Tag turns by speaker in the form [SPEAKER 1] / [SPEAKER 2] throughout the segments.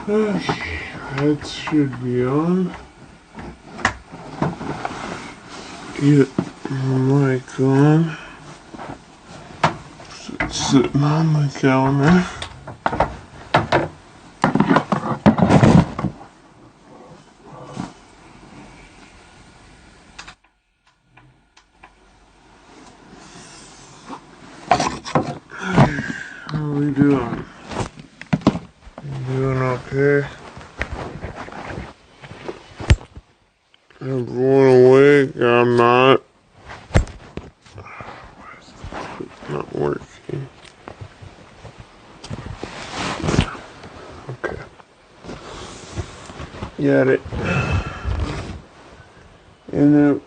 [SPEAKER 1] That should be on. Get my mic on. Sitting on my counter. How are we doing? Doing okay? Everyone awake? I'm not. Not working. Okay. Got it. And then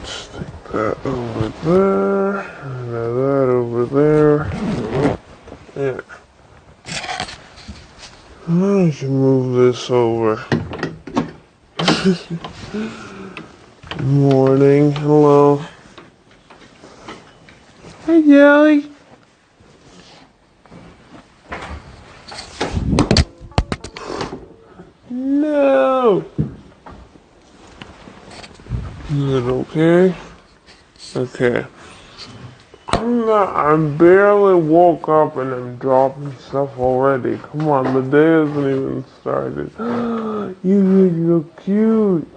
[SPEAKER 1] stick that over there. And that over there. Yeah. I can move this over. Morning. Hello. Hey, Jelly. No. Is it okay? Okay. I barely woke up and I'm dropping stuff already. Come on, the day hasn't even started. You look cute.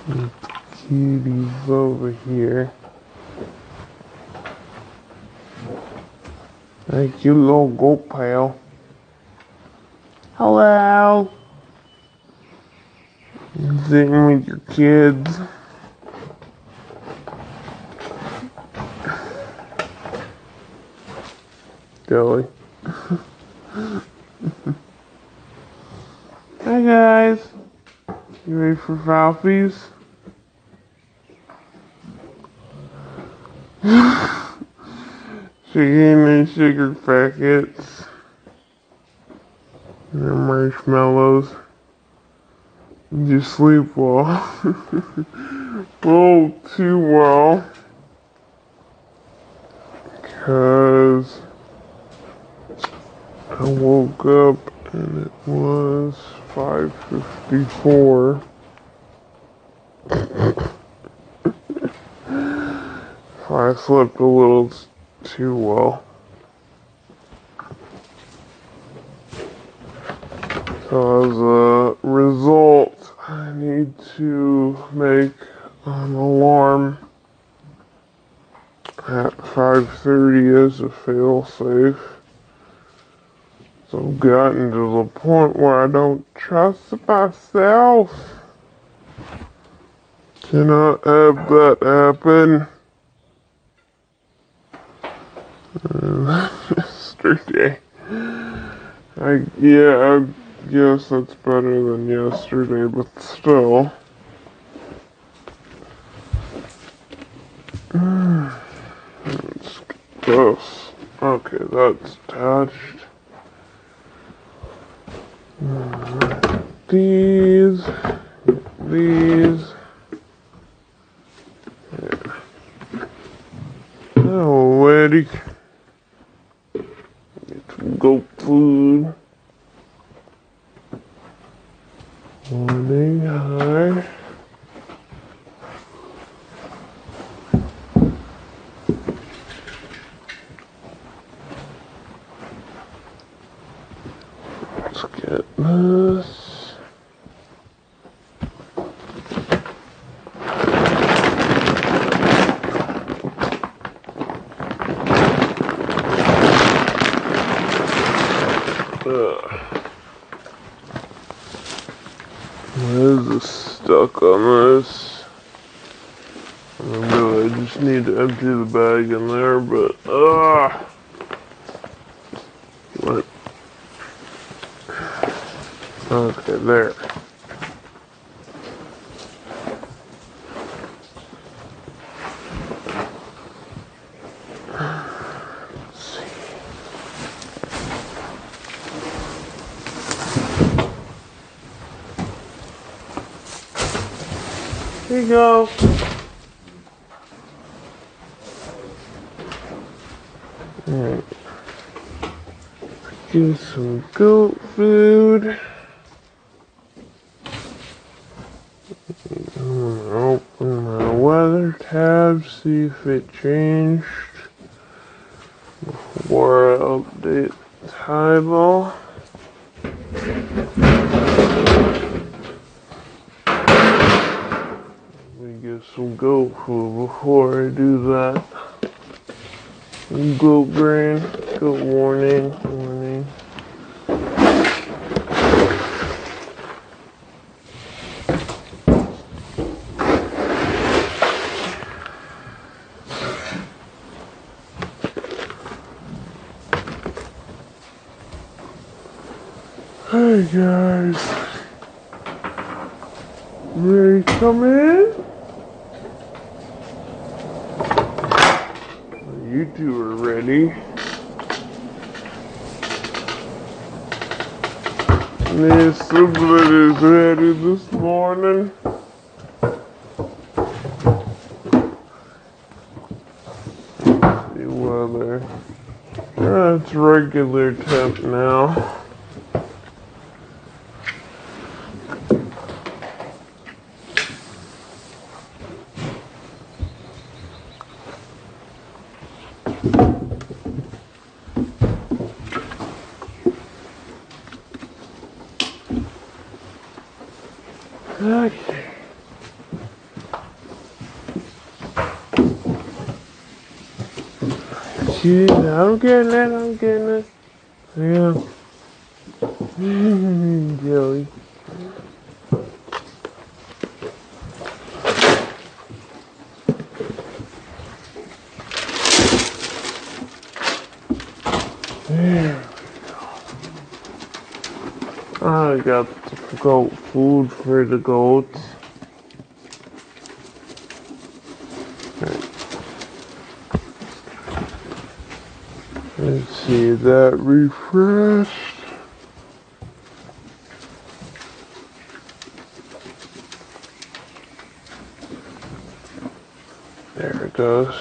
[SPEAKER 1] The cuties over here. Hey, cute little goat pal. Hello. Sitting with your kids. Jelly. Hi guys. You ready for Falfies? Chicken and sugar packets. And marshmallows. You sleep well. Well, too well. Because I woke up and it was 5:54. I slept a little too well. So as a result, I need to make an alarm at 5:30 as a fail-safe. So I've gotten to the point where I don't trust myself. Cannot have that happen. Yesterday. I guess that's better than yesterday, but still. Let's get this. Okay, that's attached. These. Yeah. Oh, lady. Get some goat food. Morning, hi. Let's get this. Why is this stuck on this? I just need to empty the bag in there, but what? Okay, there. Let's see. Here you go. Alright. Do some goat food. I'm gonna open my weather tab, see if it changed before I update Tyball. Let me get some goat food before I do that. Goat grain, goat warning. Hey guys, ready to come in? You two are ready. Miss Siblet is ready this morning. The weather. It's regular temp now. Okay. Shit, I'm getting it. Yeah. Joey. There. I got the goat food for the goats. Let's see that refreshed. There it goes.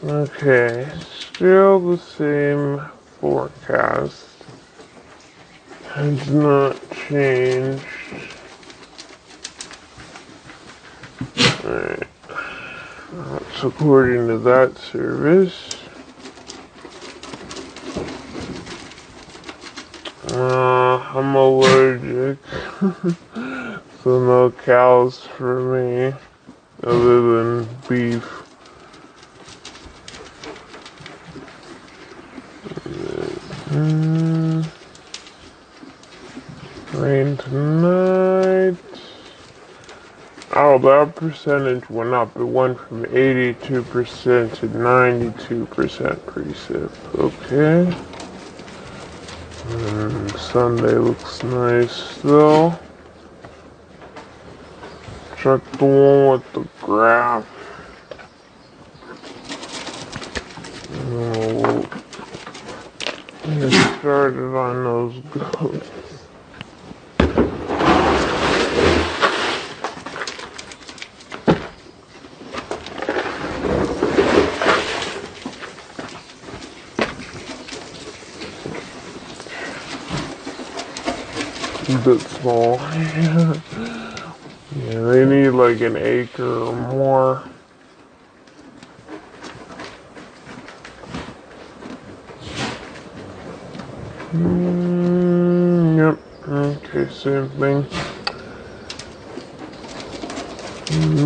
[SPEAKER 1] Okay, still the same forecast. Has not changed. Alright. That's according to that service. I'm allergic. So no cows for me. Other than beef. Rain tonight. Oh, that percentage went up. It went from 82% to 92% precip. Okay. Sunday looks nice though. Check the one with the graph. Get started on those goats. A bit small. Yeah, they need like an acre or more. Yep. Okay, same thing.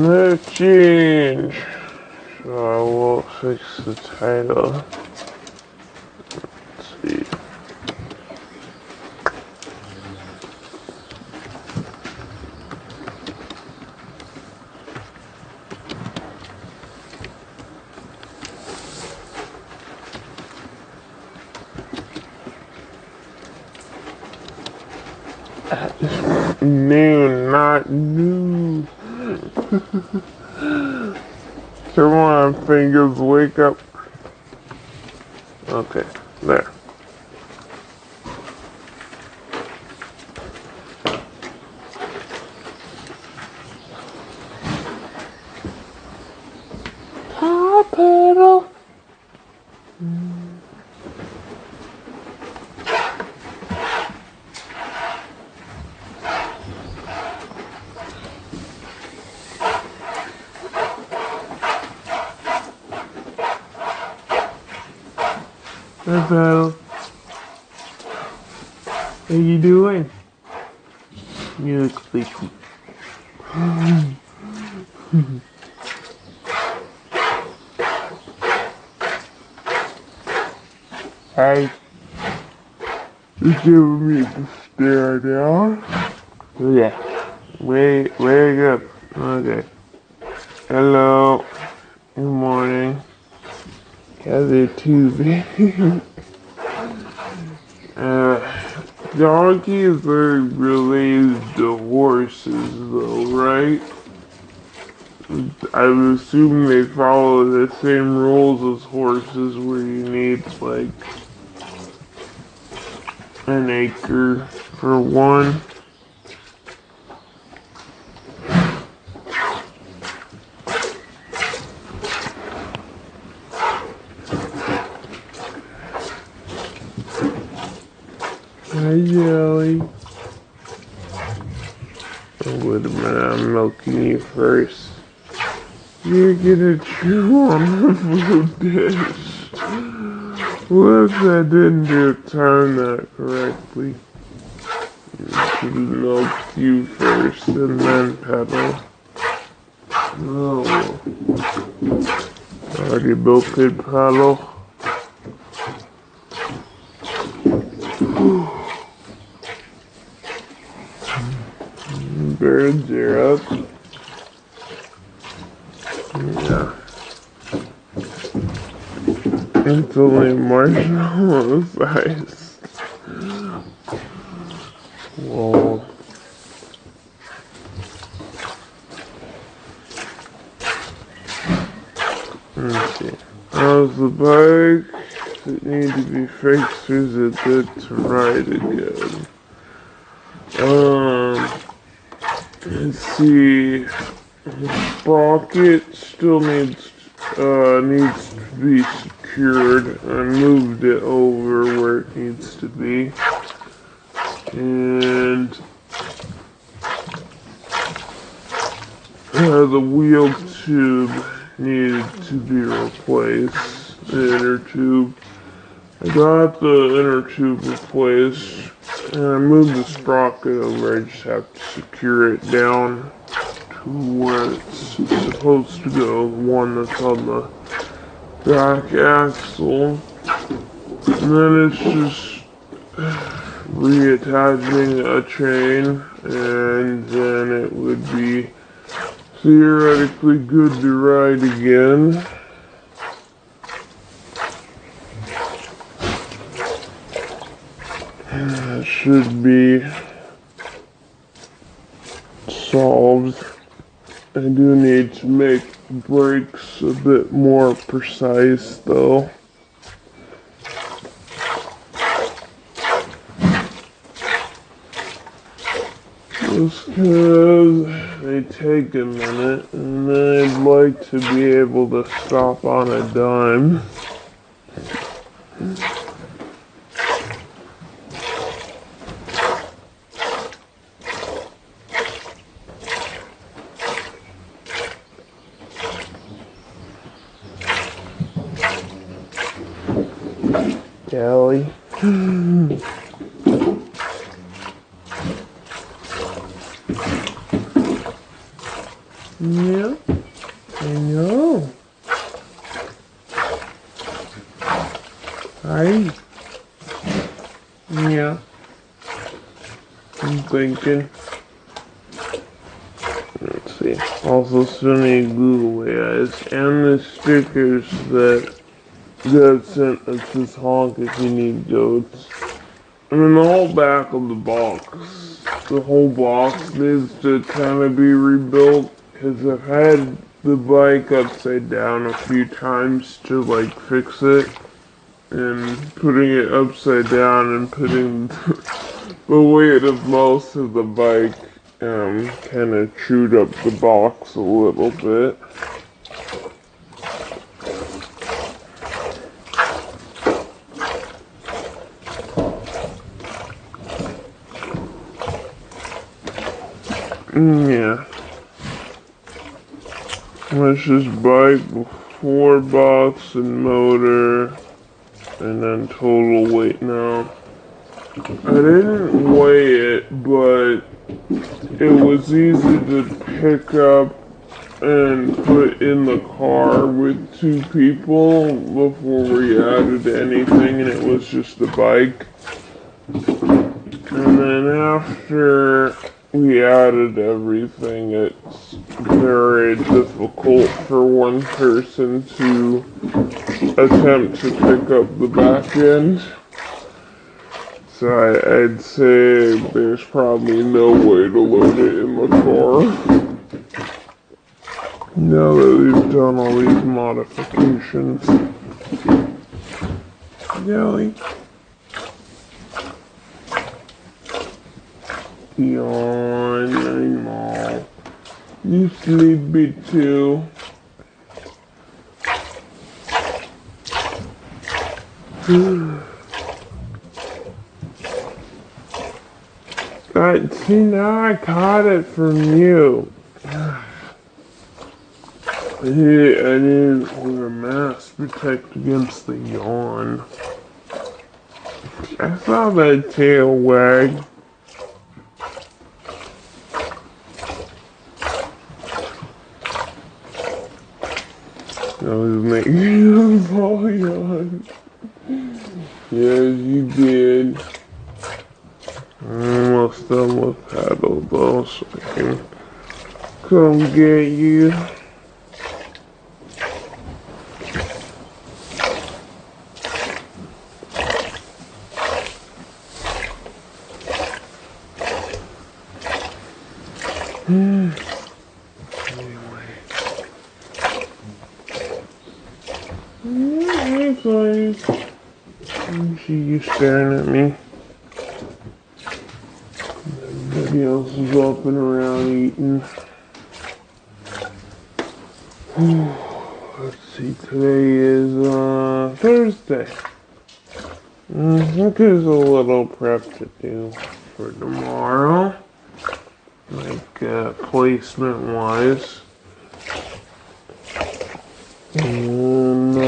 [SPEAKER 1] No change. So I will fix the title. Let's see. Noon, not new. Come on, fingers, wake up. Okay, there. Hi, Paddle. How you doing? You look sleepy. Hey. You giving me the stare down? Yeah. Wake up. Okay. Hello. Good morning. How's it Tuesday? Donkeys are related to horses though, right? I would assume they follow the same rules as horses where you need like an acre for one. Hi, Jelly. Oh, wait a minute, I'm milking you first. You're gonna chew on the food dish. Whoops, I didn't time that correctly. Should milk you first and then pedal. Oh. Already milked it, pedal. Birds are up. Yeah. It's only marshmallow size. Whoa. Let's see. How's the bike? Does it need to be fixed or is it good to ride again? Let's see. The sprocket still needs to be secured. I moved it over where it needs to be. And the wheel tube needed to be replaced. The inner tube. I got the inner tube replaced. And I moved the sprocket over. I just have to secure it down to where it's supposed to go. The one that's on the back axle. And then it's just reattaching a chain, and then it would be theoretically good to ride again. That should be solved. I do need to make the brakes a bit more precise though. Just because they take a minute, and then I'd like to be able to stop on a dime. Kelly. Yeah, I know. Hi. Yeah. I'm thinking. Let's see. Also still need Google eyes and the stickers that got sent that says honk if you need goats. And then the whole back of the box. The whole box needs to kind of be rebuilt because I've had the bike upside down a few times to like fix it. And putting it upside down and putting the weight of most of the bike kind of chewed up the box a little bit. Yeah. Let's just bike with 4 box and motor, and then total weight now. I didn't weigh it, but it was easy to pick up and put in the car with 2 people before we added anything, and it was just a bike. And then after we added everything, it's very difficult for one person to attempt to pick up the back end. So I'd say there's probably no way to load it in the car. Now that we've done all these modifications. Jelly. Yawn, I'm all. You sleepy too. See, now I caught it from you. I didn't wear a mask to protect against the yawn. I saw that tail wag. I was making a ball yawn. Yes, you did. I'm almost done with paddle though, so I can come get you. Anyway. Hey, buddy. I see you staring at me. Everybody else is up and around eating. Let's see, today is Thursday. I think there's a little prep to do for tomorrow, like placement wise. And I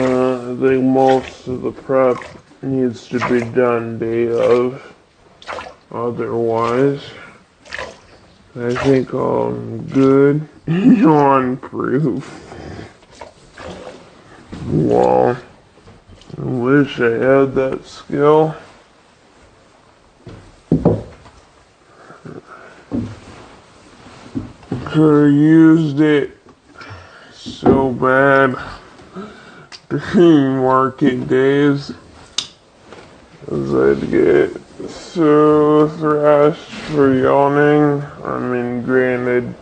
[SPEAKER 1] think most of the prep needs to be done day of. Otherwise, I think I'm good. Yawn-proof. Wow. I wish I had that skill. Could have used it so bad during market days, as I'd get so thrashed for yawning. I mean, granted,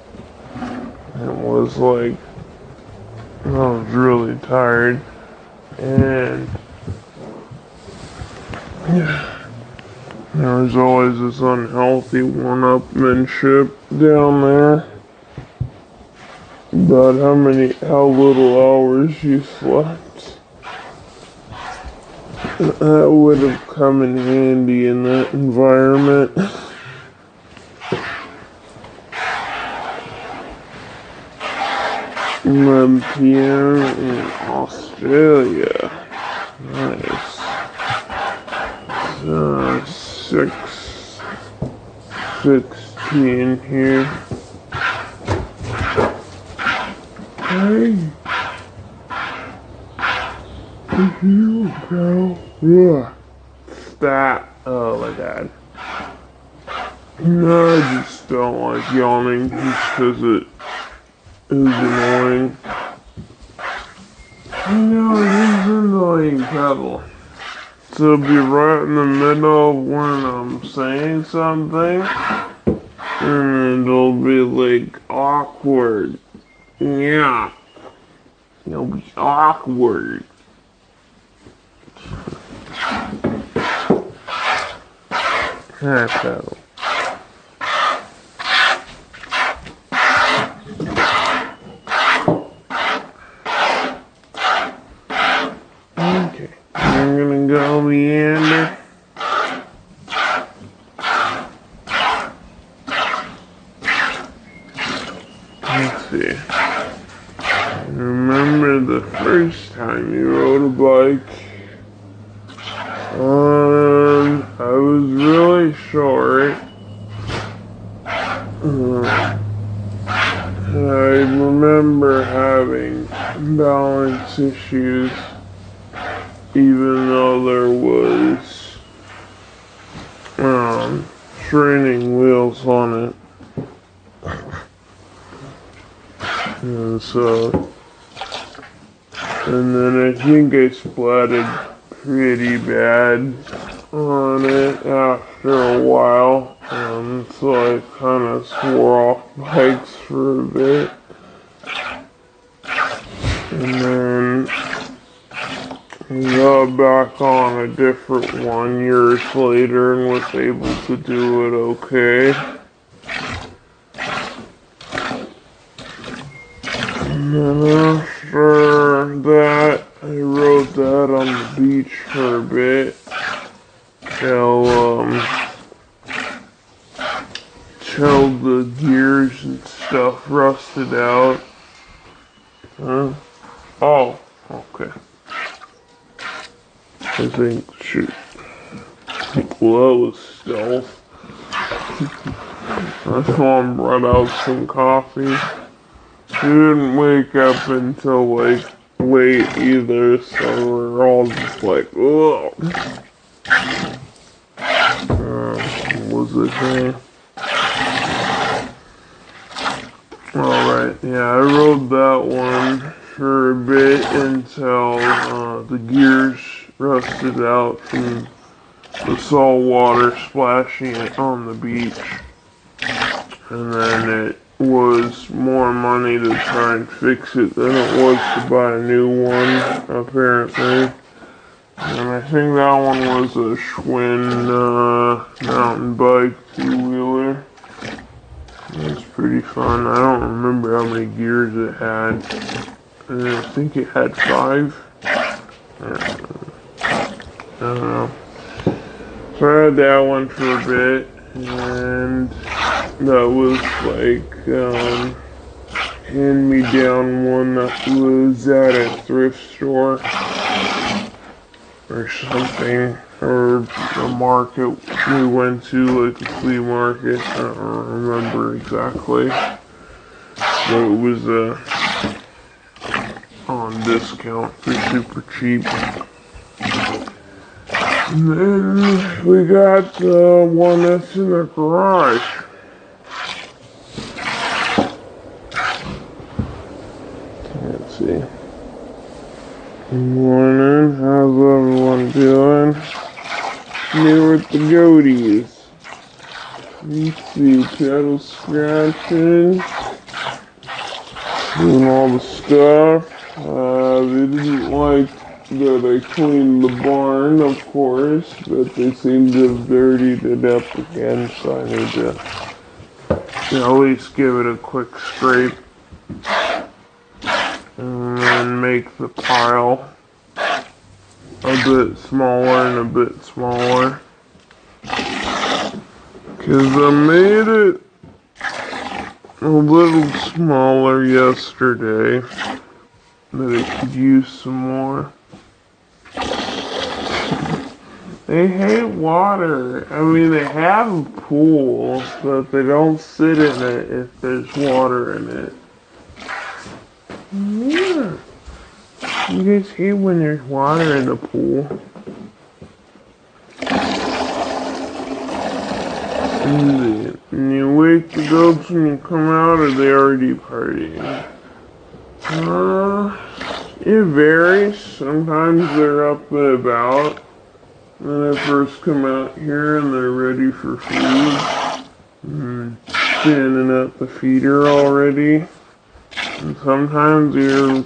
[SPEAKER 1] it was like I was really tired, and there was always this unhealthy one-upmanship down there about how little hours you slept. That would have come in handy in that environment. 11 p.m. in Australia. Nice. 6:16 here. Hey. You go. Yeah. That. Oh my god. No, I just don't like yawning just because it is annoying. No, it is annoying, Pebble. So it'll be right in the middle when I'm saying something, and it'll be like awkward. Yeah. It'll be awkward. Hi, Pebble. Okay, I'm gonna go meander. gas issues, even though there was training wheels on it. And so, and then I think I splatted pretty bad on it after a while, so I kind of swore off bikes for a bit. And then I got back on a different one years later and was able to do it okay. And then after that, I rode that on the beach for a bit till the gears and stuff rusted out. Huh? Oh, okay. I think, shoot. Well, that was stealth. My mom brought out some coffee. She didn't wake up until like late either, so we're all just like, ugh. What was it here? Alright, yeah, I rode that one for a bit until the gears rusted out from the salt water splashing it on the beach. And then it was more money to try and fix it than it was to buy a new one, apparently. And I think that one was a Schwinn mountain bike two-wheeler. It was pretty fun. I don't remember how many gears it had. I think it had 5. I don't know. So I had that one for a bit, and that was like hand-me-down one that was at a thrift store or something, or a market we went to, like a flea market. I don't remember exactly, but it was on discount for super cheap. And then we got the one that's in the garage. Let's see. Good morning, how's everyone doing? Here with the goatees. Let's see, pedal scratching, doing all the stuff. They didn't like that I cleaned the barn, of course, but they seem to have dirtied it up again, so I need to at least give it a quick scrape and then make the pile a bit smaller and a bit smaller, because I made it a little smaller yesterday, but it could use some more. They hate water. I mean, they have a pool, but they don't sit in it if there's water in it. Yeah. You guys hate when there's water in the pool. And you wake the goats when you come out, or they already partying? It varies. Sometimes they're up and about when I first come out here and they're ready for food. Standing at the feeder already. And sometimes you're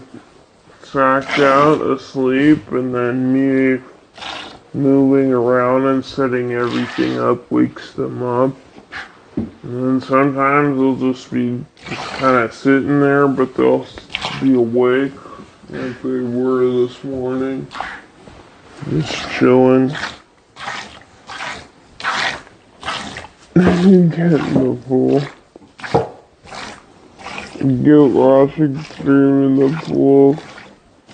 [SPEAKER 1] sacked out, asleep, and then me moving around and setting everything up wakes them up. And then sometimes they'll just be kind of sitting there, but they'll be awake like they were this morning. Just chilling. Get in the pool. Goat washing through in the pool.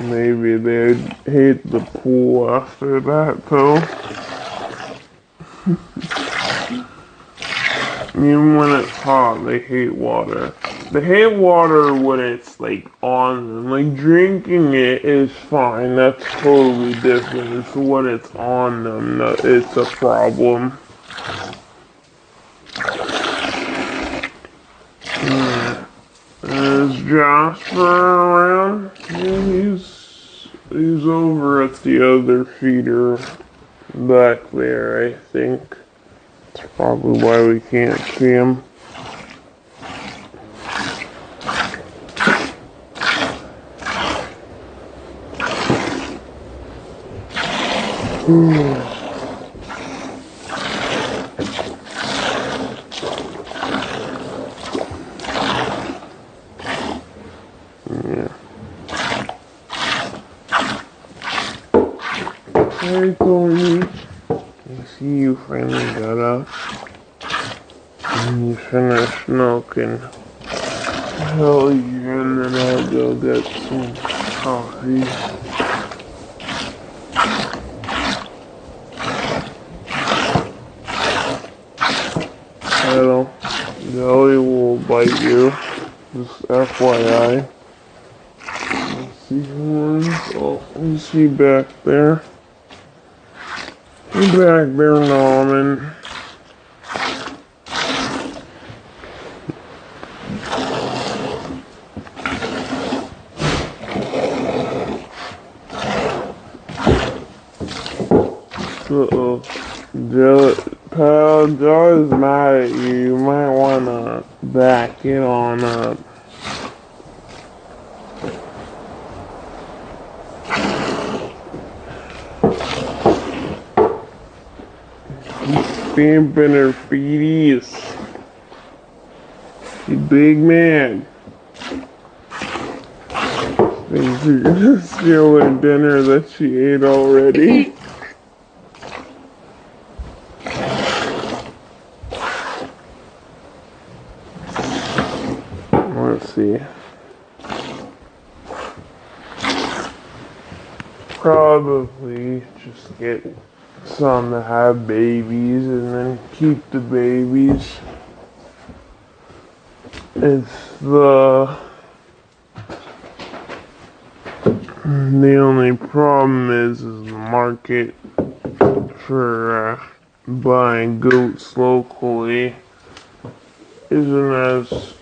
[SPEAKER 1] Maybe they'd hate the pool after that, though. Even when it's hot, they hate water. the hay water when it's like on them, like drinking it is fine. That's totally different. It's when it's on them that it's a problem. Is Jasper around? Yeah, he's over at the other feeder back there, I think. That's probably why we can't see him. Hey, Tony. I see you finally got up. And you finished milking. Hell yeah, and then I'll go get some coffee. Jelly will bite you. Just FYI. Let's see horns. Oh, you see back there. You back there, Norman. Uh-oh. Jelly's mad at you. You might wanna back it on up. She's stamping her feeties. You big man. Thinks you're gonna steal her dinner that she ate already. Let's see. Probably just get some that have babies and then keep the babies. It's the only problem is the market for buying goats locally isn't as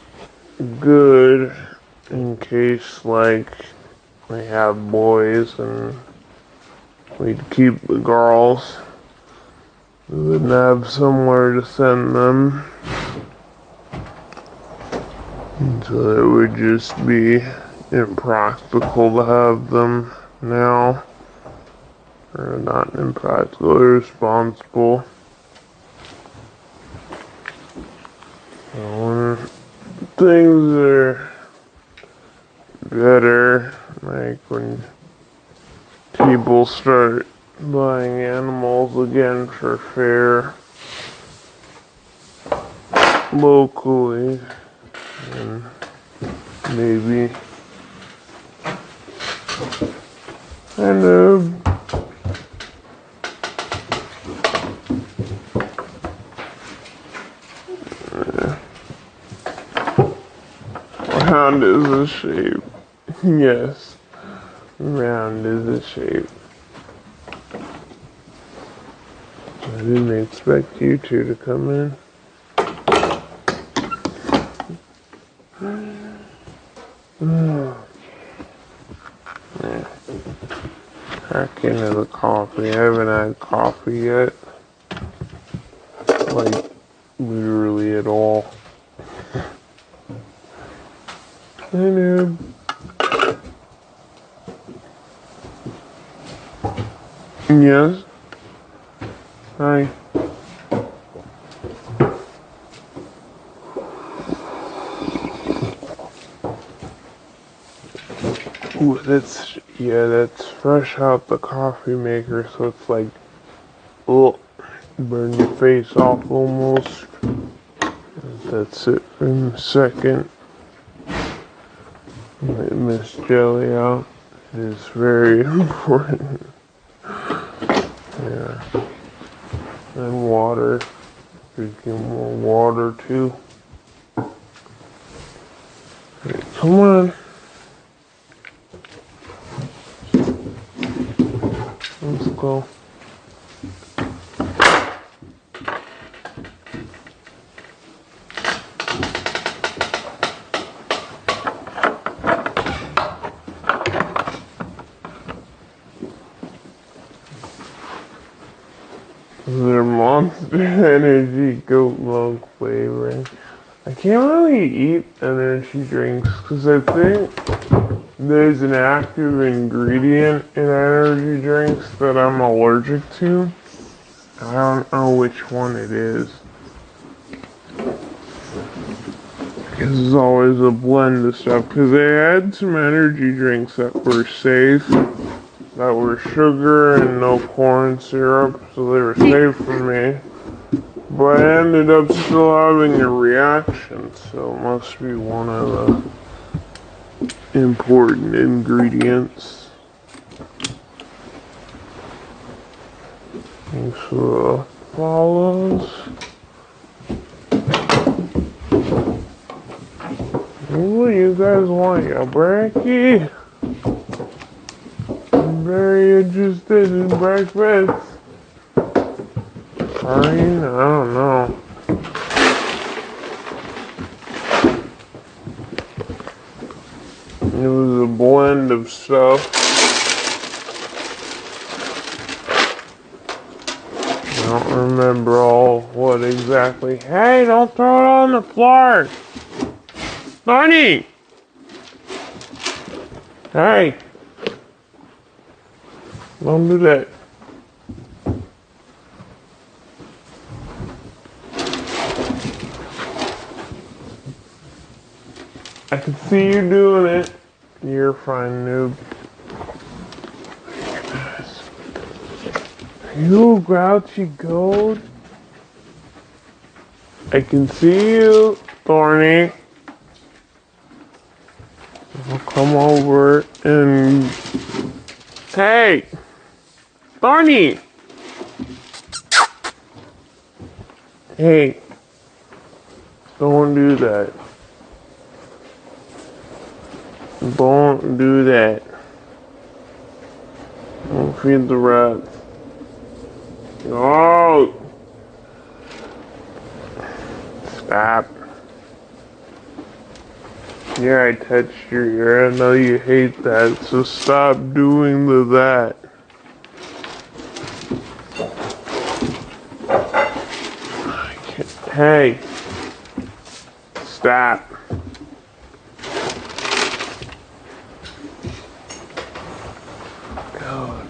[SPEAKER 1] good in case like we have boys and we'd keep the girls. We wouldn't have somewhere to send them. So it would just be impractical to have them now. Or not impractical, irresponsible. So when things are better, like when people start buying animals again for fair locally, and maybe kind of round is a shape. Yes, round is a shape. I didn't expect you two to come in. Yeah. Crack into the coffee. I haven't had coffee yet. Like, literally at all. I know. Yes? Hi. Ooh, that's fresh out the coffee maker, so it's like, oh, burn your face off almost. That's it in a second. Let Miss Jelly out. It is very important. Yeah. And water. Drinking more water too. Come on. Let's go. Their Monster Energy goat milk flavoring. I can't really eat energy drinks because I think there's an active ingredient in energy drinks that I'm allergic to. I don't know which one it is. Because it's always a blend of stuff. Because they had some energy drinks that were safe, that were sugar and no corn syrup, so they were safe for me. But I ended up still having a reaction, so it must be one of the important ingredients. Thanks for the follows. What do you guys want, ya brekkie? I'm very interested in breakfast. I don't know. It was a blend of stuff. I don't remember all what exactly. Hey, don't throw it on the floor! Barney! Hey! Don't do that. I can see you doing it. You're fine, noob. You grouchy goat. I can see you, Thorny. I'll come over and... Hey! Thorny! Hey! Don't do that. Don't do that. Don't feed the rats. No! Stop. Yeah, I touched your ear. I know you hate that, so stop doing that. Hey. Stop. God.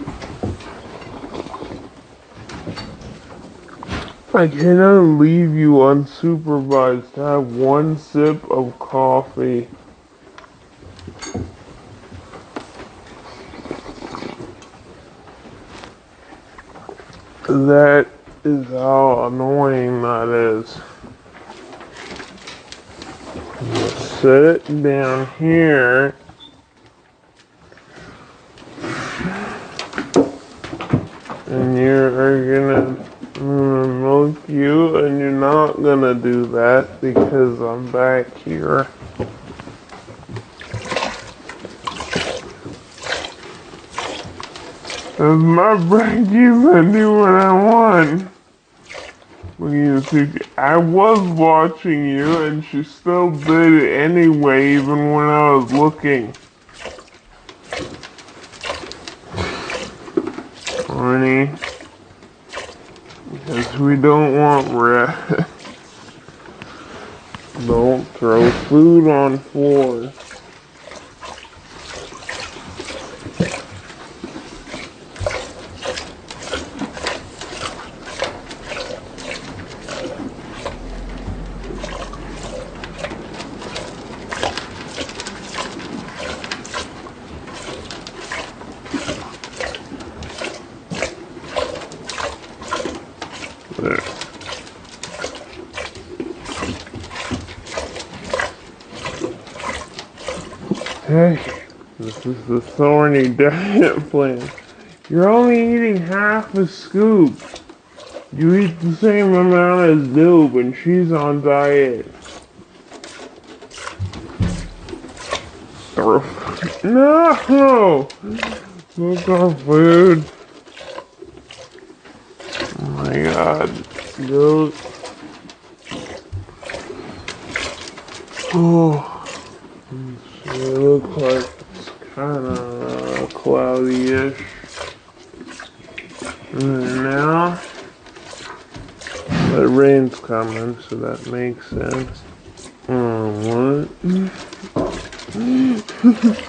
[SPEAKER 1] I cannot leave you unsupervised to have one sip of coffee. That is how annoying that is. Sit down here. And you're gonna milk you, and you're not gonna do that because I'm back here. It's my brekkies, I do what I want. I was watching you, and she still did it anyway, even when I was looking. Honey, because we don't want rats. Don't throw food on floor. There. Hey, this is the Thorny diet plan. You're only eating half a scoop. You eat the same amount as Noob, and she's on diet. throw. No! Look on food. Oh my god. Goat. Oh. It looks like it's kinda cloudy-ish. And now, the rain's coming, so that makes sense. Oh, what?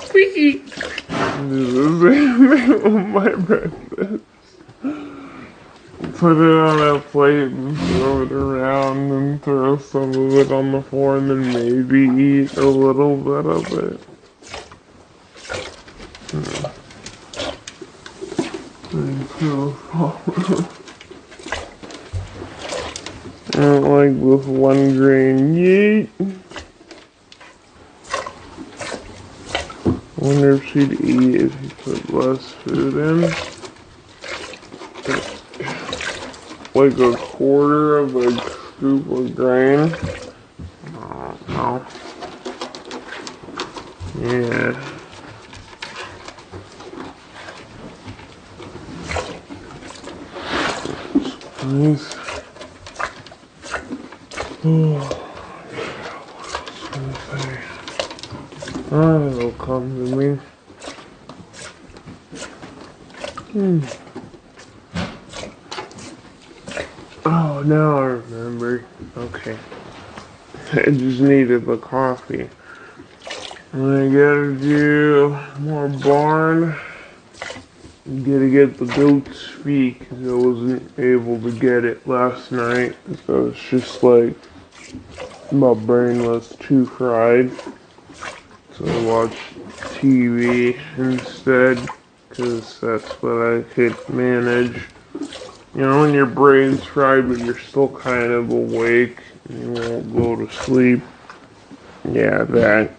[SPEAKER 1] Squeaky! This is my breakfast. Put it on a plate and throw it around and throw some of it on the floor and then maybe eat a little bit of it. I don't like this one grain. Yeet. I wonder if she'd eat if you put less food in. Like a quarter of a scoop of grain. I don't know. Yeah. Nice. Oh. Oh, it'll come to me. Oh, now I remember. Okay. I just needed the coffee. I gotta do more barn. Gotta get the goat's feet because I wasn't able to get it last night. So it's just like my brain was too fried. So I watched TV instead because that's what I could manage. You know, when your brain's fried but you're still kind of awake and you won't go to sleep. Yeah, that.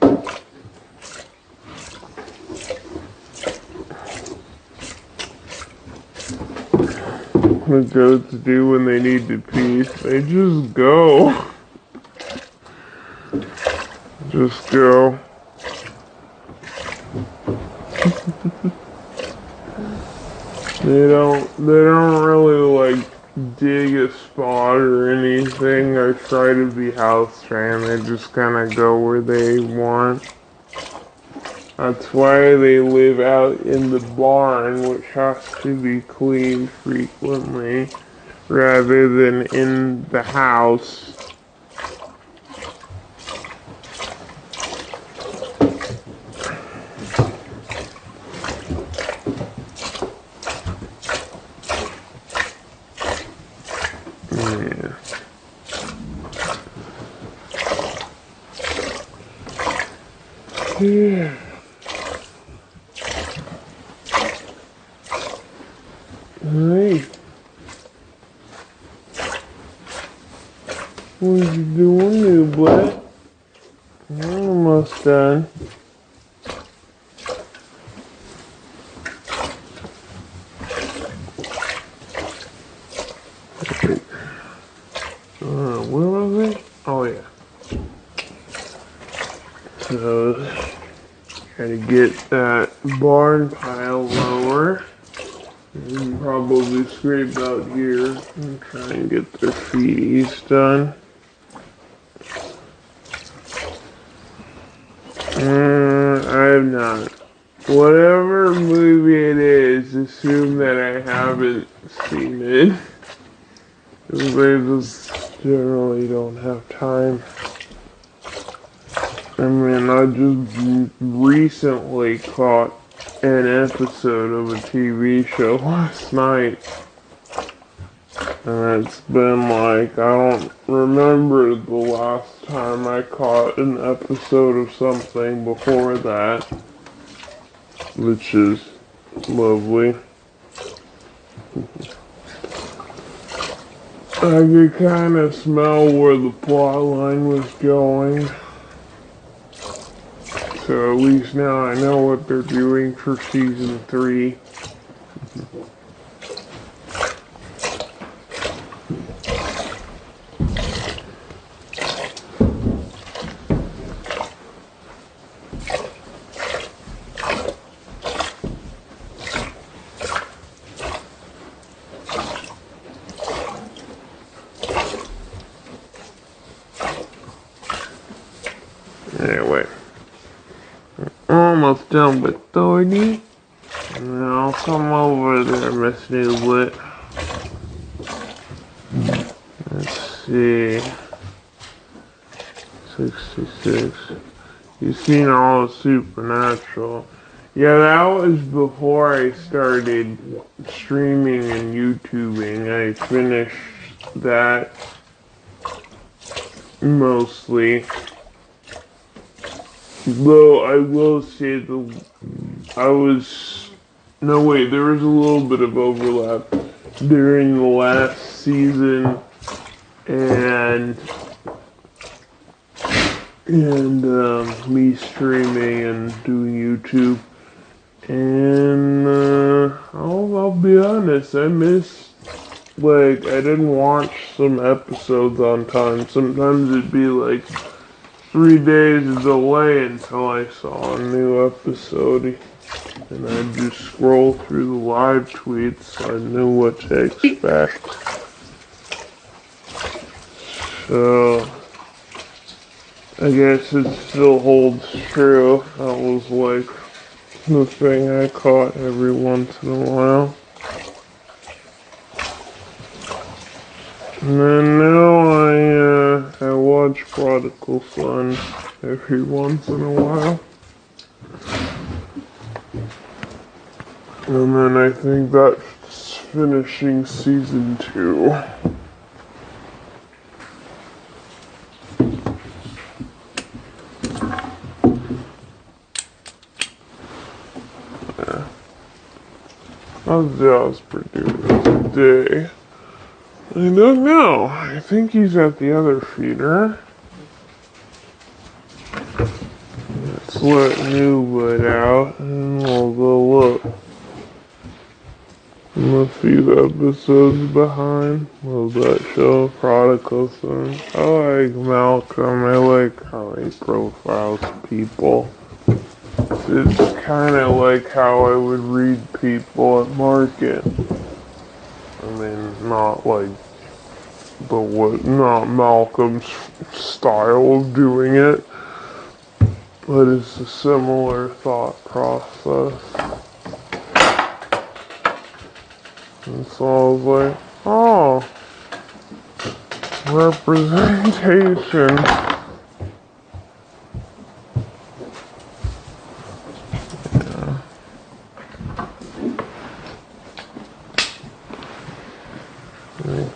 [SPEAKER 1] What goats do when they need to pee, they just go. Just go. They don't really like dig a spot or anything or try to be house trained. They just kind of go where they want. That's why they live out in the barn, which has to be cleaned frequently, rather than in the house. Yeah. Yeah. Hey, what are you doing, new blood? I'm almost done. Where was it? Oh yeah. So, gotta get that barn pile lower. And probably scrape out here and try and get their feeties done. I have not. Whatever movie it is, assume that I haven't seen it. Because I just generally don't have time. I mean, I just recently caught an episode of a TV show last night. And it's been like, I don't remember the last time I caught an episode of something before that. Which is lovely. I could kind of smell where the plot line was going. So at least now I know what they're doing for season 3. almost done with Thorny. And then I'll come over there, Miss Newlet. Let's see. 66. You've seen all of Supernatural. Yeah, that was before I started streaming and YouTubing. I finished that mostly. Though I will say there was a little bit of overlap during the last season and me streaming and doing YouTube. And I'll be honest, I missed, I didn't watch some episodes on time. Sometimes it'd be 3 days of delay until I saw a new episode. And I'd just scroll through the live tweets so I knew what to expect. So I guess it still holds true. That was the thing I caught every once in a while. And then now I watch Prodigal Son every once in a while. And then I think that's finishing season 2. How's Jasper doing today? I don't know. I think he's at the other feeder. Let's let Newwood out and we'll go look. I'm a few episodes behind. Love that show, Prodigal Son. I like Malcolm. I like how he profiles people. It's kind of like how I would read people at market. I mean, not not Malcolm's style of doing it, but it's a similar thought process. And so I was like, oh, representation.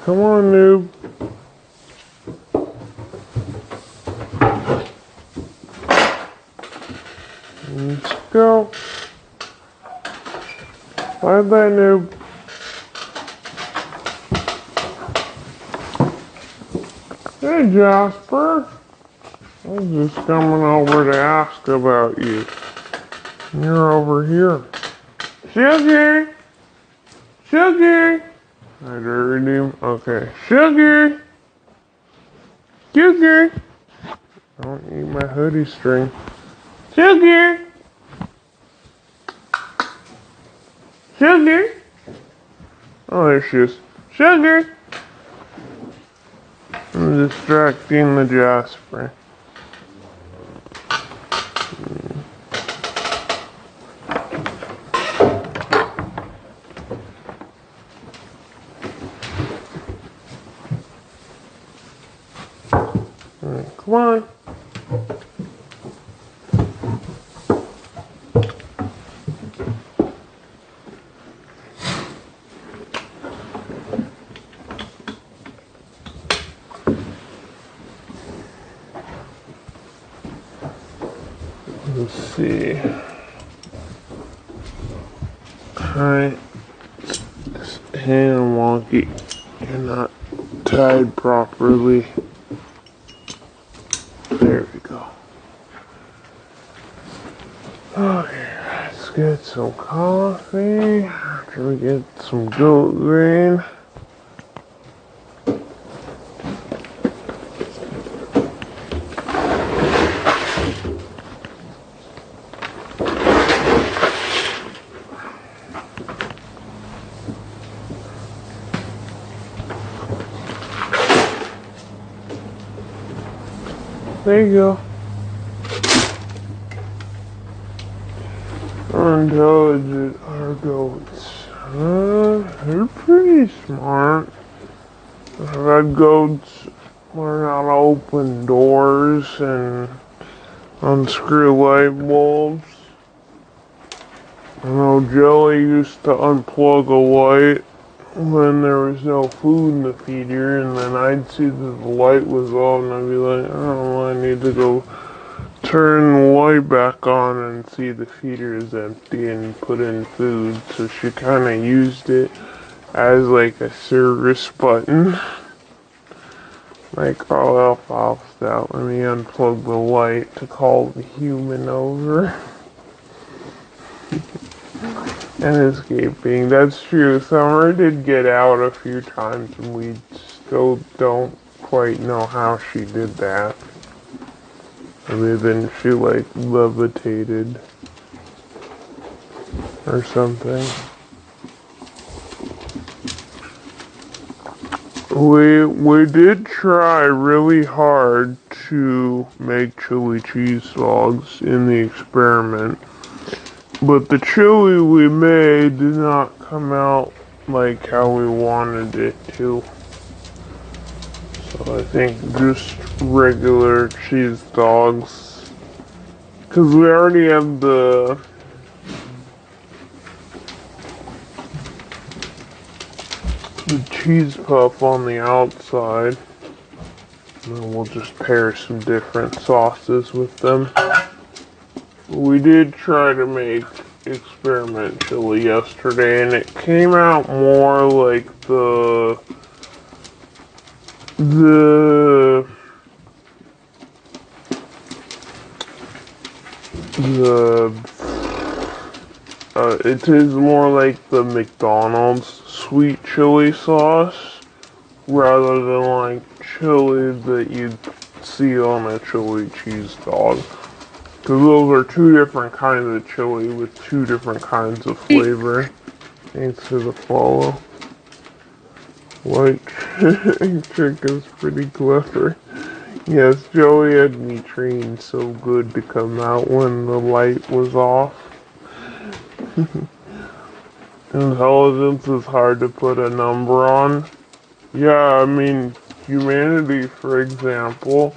[SPEAKER 1] Come on, noob. Let's go. Bye-bye, noob. Hey, Jasper. I was just coming over to ask about you. You're over here. Sugar! Sugar! I heard him. Okay. Sugar! Sugar! Don't eat my hoodie string. Sugar! Sugar! Oh, there she is. Sugar! I'm distracting the Jasper. Come on. Let's see. Alright. Hand wonky. You're not tied properly. There we go. Okay, let's get some coffee. After we get some goat grain. There you go. How intelligent are goats? They're pretty smart. I've had goats learn how to open doors and unscrew light bulbs. I know Jelly used to unplug a light when there was no food in the feeder, and then I'd see that the light was off, and I'd be like, oh, I need to go turn the light back on and see the feeder is empty and put in food. So she kind of used it as like a service button. Like, oh, Alfalfa Stout, let me unplug the light to call the human over. And escaping. That's true. Summer did get out a few times, and we still don't quite know how she did that. Other than she, like, levitated or something. We did try really hard to make chili cheese dogs in the experiment. But the chili we made did not come out like how we wanted it to. So I think just regular cheese dogs. Because we already have the cheese puff on the outside. And then we'll just pair some different sauces with them. We did try to make experiment chili yesterday, and it came out more like it is more like the McDonald's sweet chili sauce rather than like chili that you'd see on a chili cheese dog. Because those are two different kinds of chili with two different kinds of flavor. Thanks for the follow. White trick is pretty clever. Yes, Joey had me trained so good to come out when the light was off. Intelligence is hard to put a number on. Yeah, I mean, humanity, for example.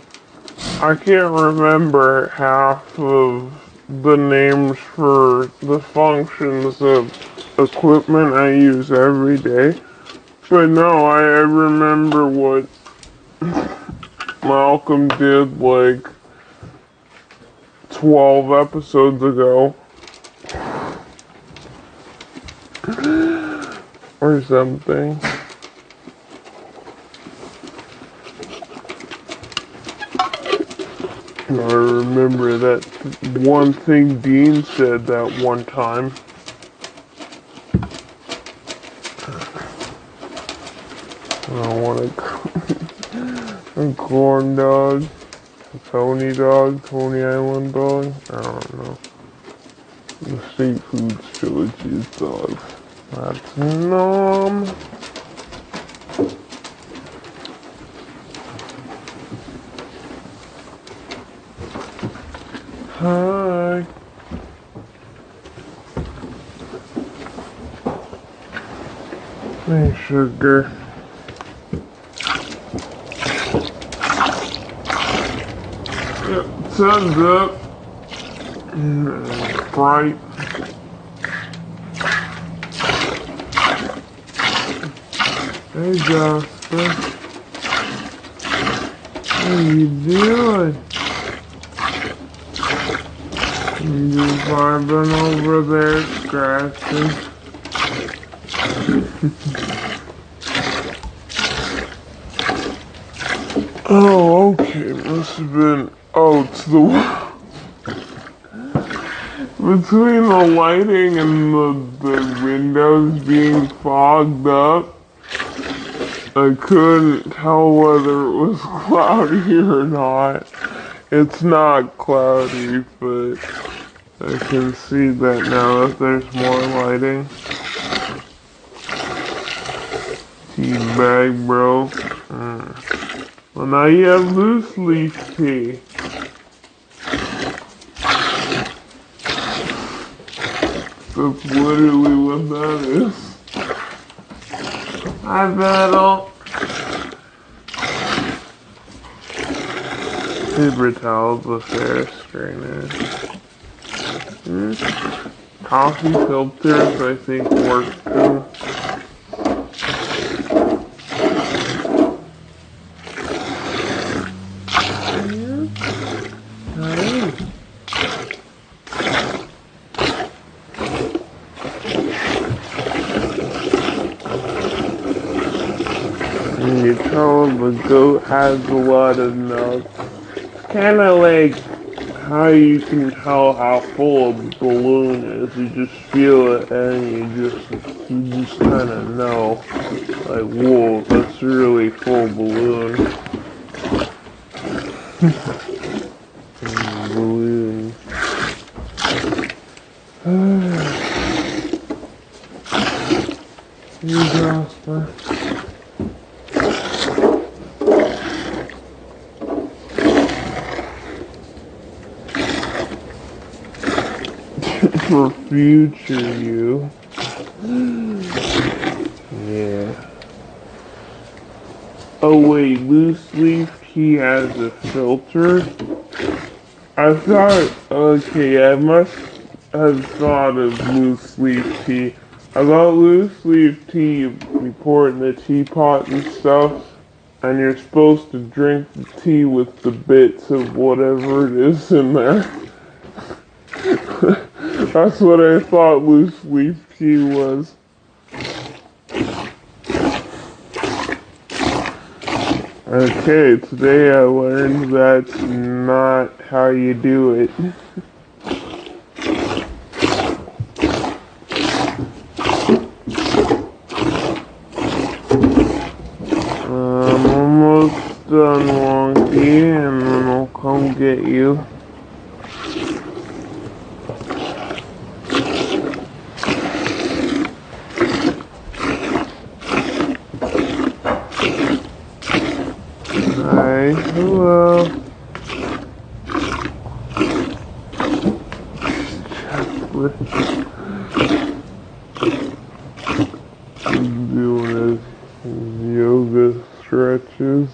[SPEAKER 1] I can't remember half of the names for the functions of equipment I use every day. But no, I remember what Malcolm did like 12 episodes ago. Or something. I remember that one thing Dean said that one time. I want a corn dog, a Tony dog, Tony Island dog. I don't know. The State Foods chili cheese dog. That's nom. Hi. Hey, sugar. Yep, sun's up. Bright. Hey, Jasper. How you doing? You just vibing over there, scratching. Oh, okay. Must have been. Oh, it's the. Between the lighting and the windows being fogged up, I couldn't tell whether it was cloudy or not. It's not cloudy, but I can see that now that there's more lighting. Tea bag, bro. Well, now you have loose leaf tea. That's literally what that is. Hi, Battle. Paper towels with hair strainer. Coffee filters, I think, work too. And you tell the goat has a lot of milk. Kind of like how you can tell how full a balloon is. You just feel it and you just kind of know. Like, whoa, that's a really full balloon. Balloon. You Jasper. For future you. Yeah. Oh wait, loose leaf tea has a filter? I thought, okay, I must have thought of loose leaf tea. I thought loose leaf tea, you pour it in the teapot and stuff, and you're supposed to drink the tea with the bits of whatever it is in there. That's what I thought loose leaf tea was. Okay, today I learned that's not how you do it. I'm almost done, Wonky, and then I'll come get you. Hi, hello. Doing his yoga stretches.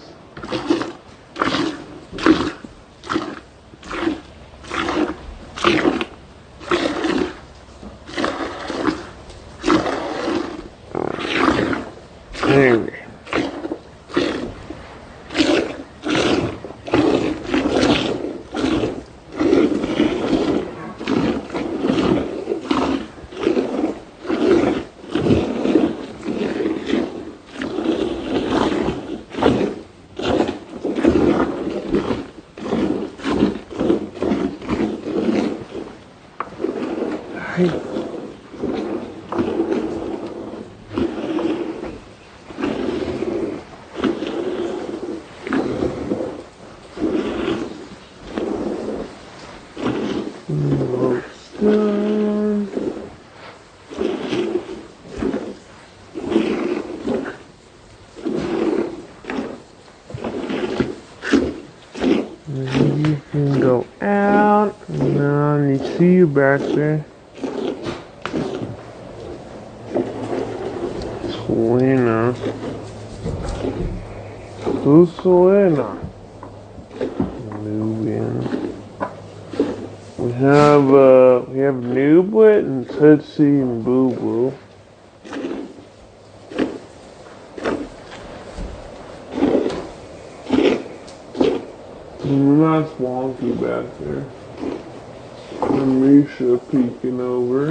[SPEAKER 1] Anyway. You can go out. No, I see you back there. Selena. Who's Selena? Nubian. We have Nublet and Tootsie and Boo Boo. And that's Wonky back there. And Misha peeking over.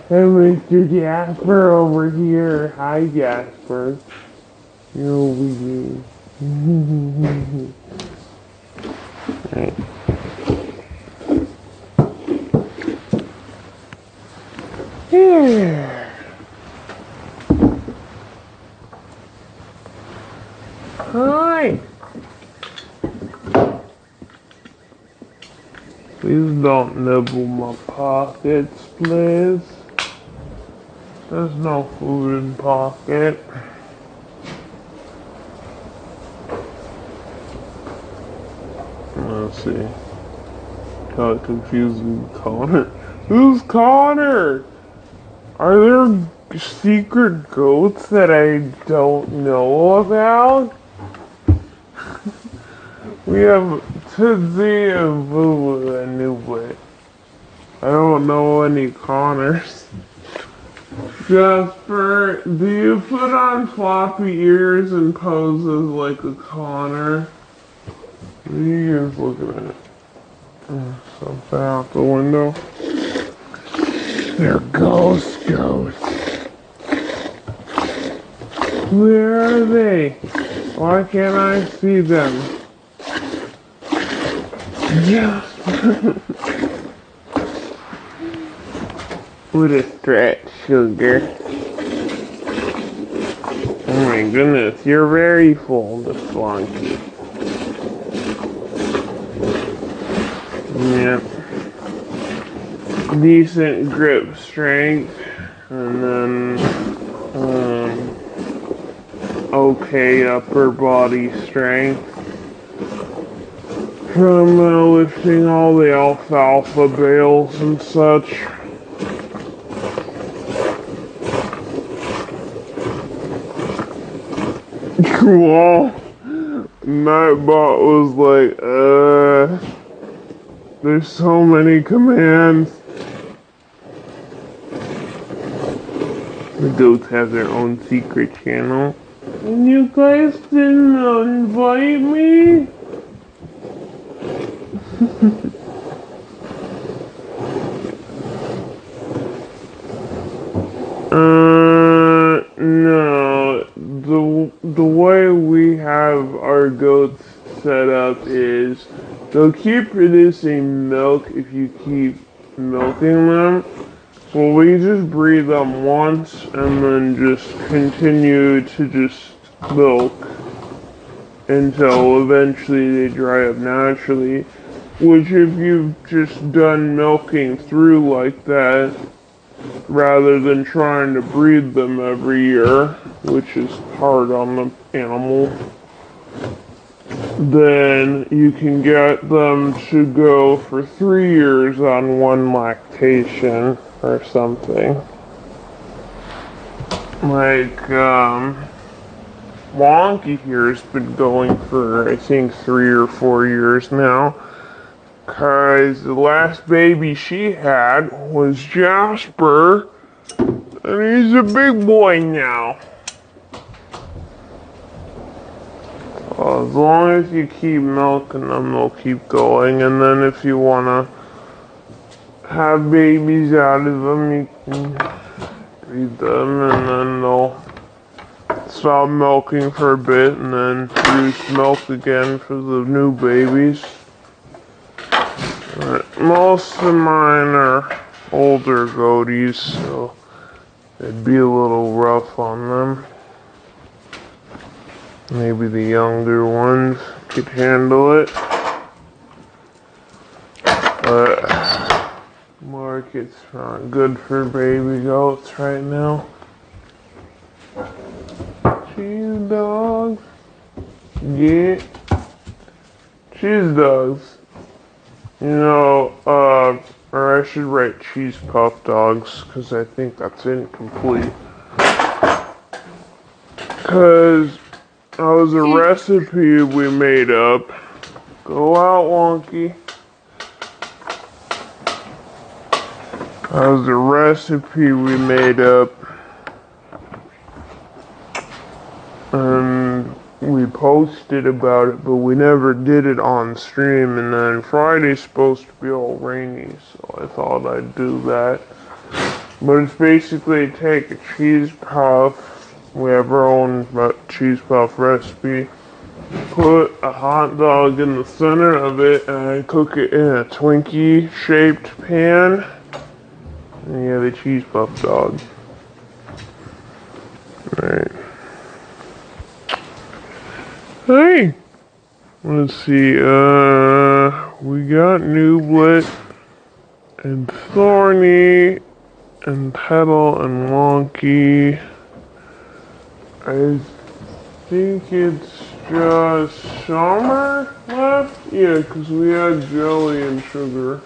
[SPEAKER 1] And Mr. Jasper over here. Hi, Jasper. You're over here. Right. Here. Hi. Please don't nibble my pockets, please. There's no food in pocket. Let's see. Got confused with Connor. Who's Connor? Are there secret goats that I don't know about? We have Tootsie and Boo and Newblet. I don't know any Connors. Jasper, do you put on floppy ears and poses like a Connor? What are you guys looking at? Something out the window. They're ghost goats. Where are they? Why can't I see them? Jasper. What a stretch, sugar. Oh my goodness, you're very full, Miss Flonky. Yep. Decent grip strength, and then, okay upper body strength. From lifting all the alfalfa bales and such. Well, Nightbot was like, there's so many commands. The goats have their own secret channel. And you guys didn't invite me? No. The way we have our goats set up is they'll keep producing milk if you keep milking them. Well, we just breed them once and then just continue to just milk until eventually they dry up naturally. Which if you've just done milking through like that, rather than trying to breed them every year, which is hard on the animal, then you can get them to go for 3 years on one lactation or something. Like, Wonky here's been going for, I think, 3 or 4 years now. Cause the last baby she had was Jasper, and he's a big boy now. So as long as you keep milking them, they'll keep going, and then if you wanna have babies out of them, you can breed them, and then they'll stop milking for a bit, and then produce milk again for the new babies. Most of mine are older goaties, so it'd be a little rough on them. Maybe the younger ones could handle it. But market's not good for baby goats right now. Cheese dogs. Yeah. Cheese dogs. You know, or I should write cheese puff dogs, because I think that's incomplete. Because that was a recipe we made up. Go out, Wonky. That was a recipe we made up. And we posted about it, but we never did it on stream, and then Friday's supposed to be all rainy, so I thought I'd do that. But it's basically take a cheese puff, we have our own cheese puff recipe, put a hot dog in the center of it, and cook it in a Twinkie shaped pan, and you have a cheese puff dog. Alright. Hey! Let's see, we got Newblet, and Thorny, and Petal, and Wonky. I think it's just Summer left? Yeah, because we had Jelly and Sugar.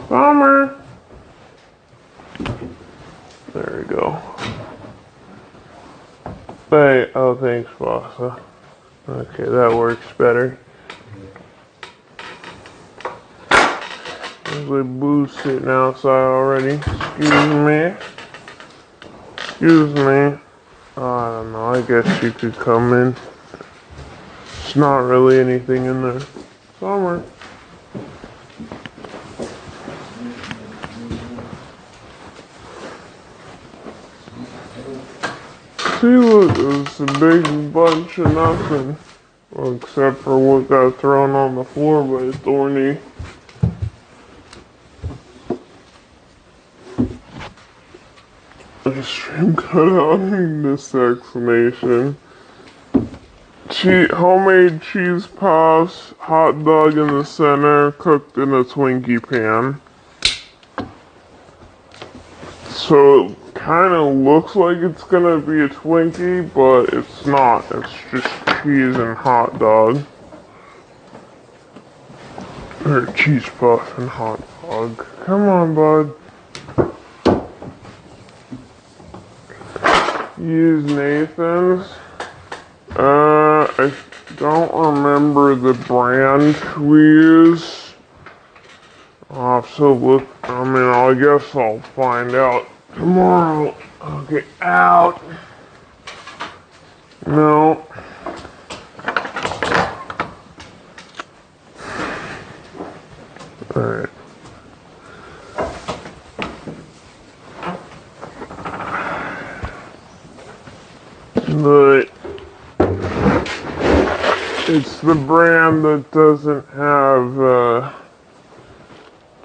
[SPEAKER 1] Summer! There we go. Hey, oh, thanks, Bossa. Okay, that works better. There's a boo sitting outside already. Excuse me. Excuse me. I don't know, I guess you could come in. It's not really anything in there. Summer. See, look, it's a big bunch of nothing. Well, except for what got thrown on the floor by Thorny. Extreme cutout in this explanation. Homemade cheese puffs, hot dog in the center, cooked in a Twinkie pan. So it kind of looks like it's gonna be a Twinkie, but it's not. It's just cheese and hot dog. Or cheese puff and hot dog. Come on, bud. Use Nathan's. I don't remember the brand we use. I'll have to look. I mean, I guess I'll find out tomorrow. Okay, out. No. Alright. But it's the brand that doesn't have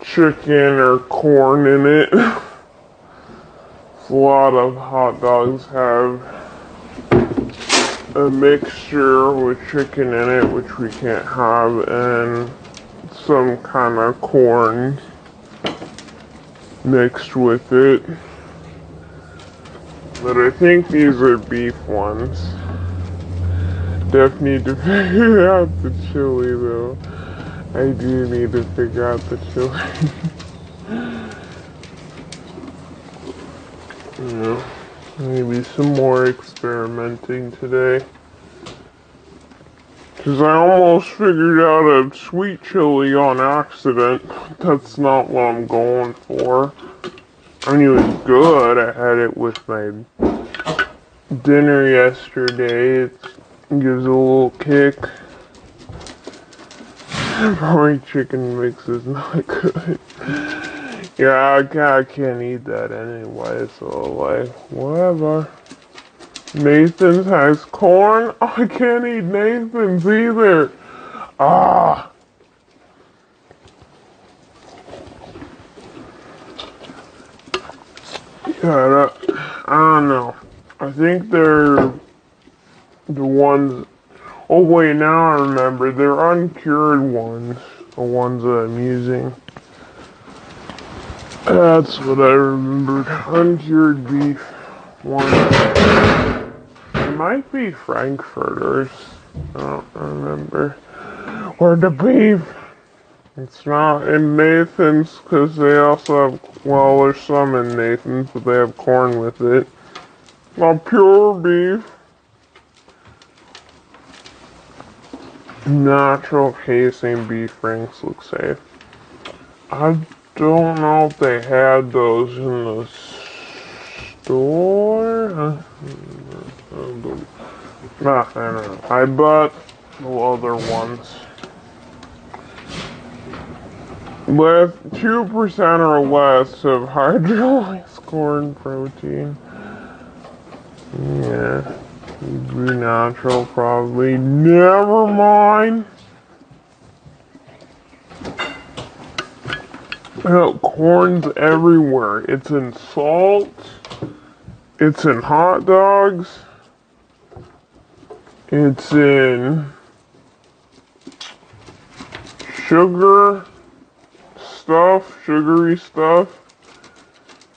[SPEAKER 1] chicken or corn in it. A lot of hot dogs have a mixture with chicken in it, which we can't have, and some kind of corn mixed with it. But I think these are beef ones. Definitely need to figure out the chili though. I do need to figure out the chili. Yeah, maybe some more experimenting today. Because I almost figured out a sweet chili on accident. That's not what I'm going for. I knew it was good. I had it with my dinner yesterday. It gives a little kick. Probably chicken mix is not good. Yeah, I can't eat that anyway, so like, whatever. Nathan's has corn? Oh, I can't eat Nathan's either. Ah. Yeah, I don't know. I think they're the ones. Oh wait, now I remember. They're uncured ones. The ones that I'm using. That's what I remembered. Uncured beef ones. It might be Frankfurters. I don't remember. Or the beef. It's not in Nathan's because they also have, well, there's some in Nathan's, but they have corn with it. Not pure beef. Natural casing beef franks look safe. I don't know if they had those in the store. I don't know. I bought the other ones. With 2% or less of hydrolyzed corn protein. Yeah. Be natural, probably. Never mind. Corn's everywhere. It's in salt. It's in hot dogs. It's in sugar stuff, sugary stuff.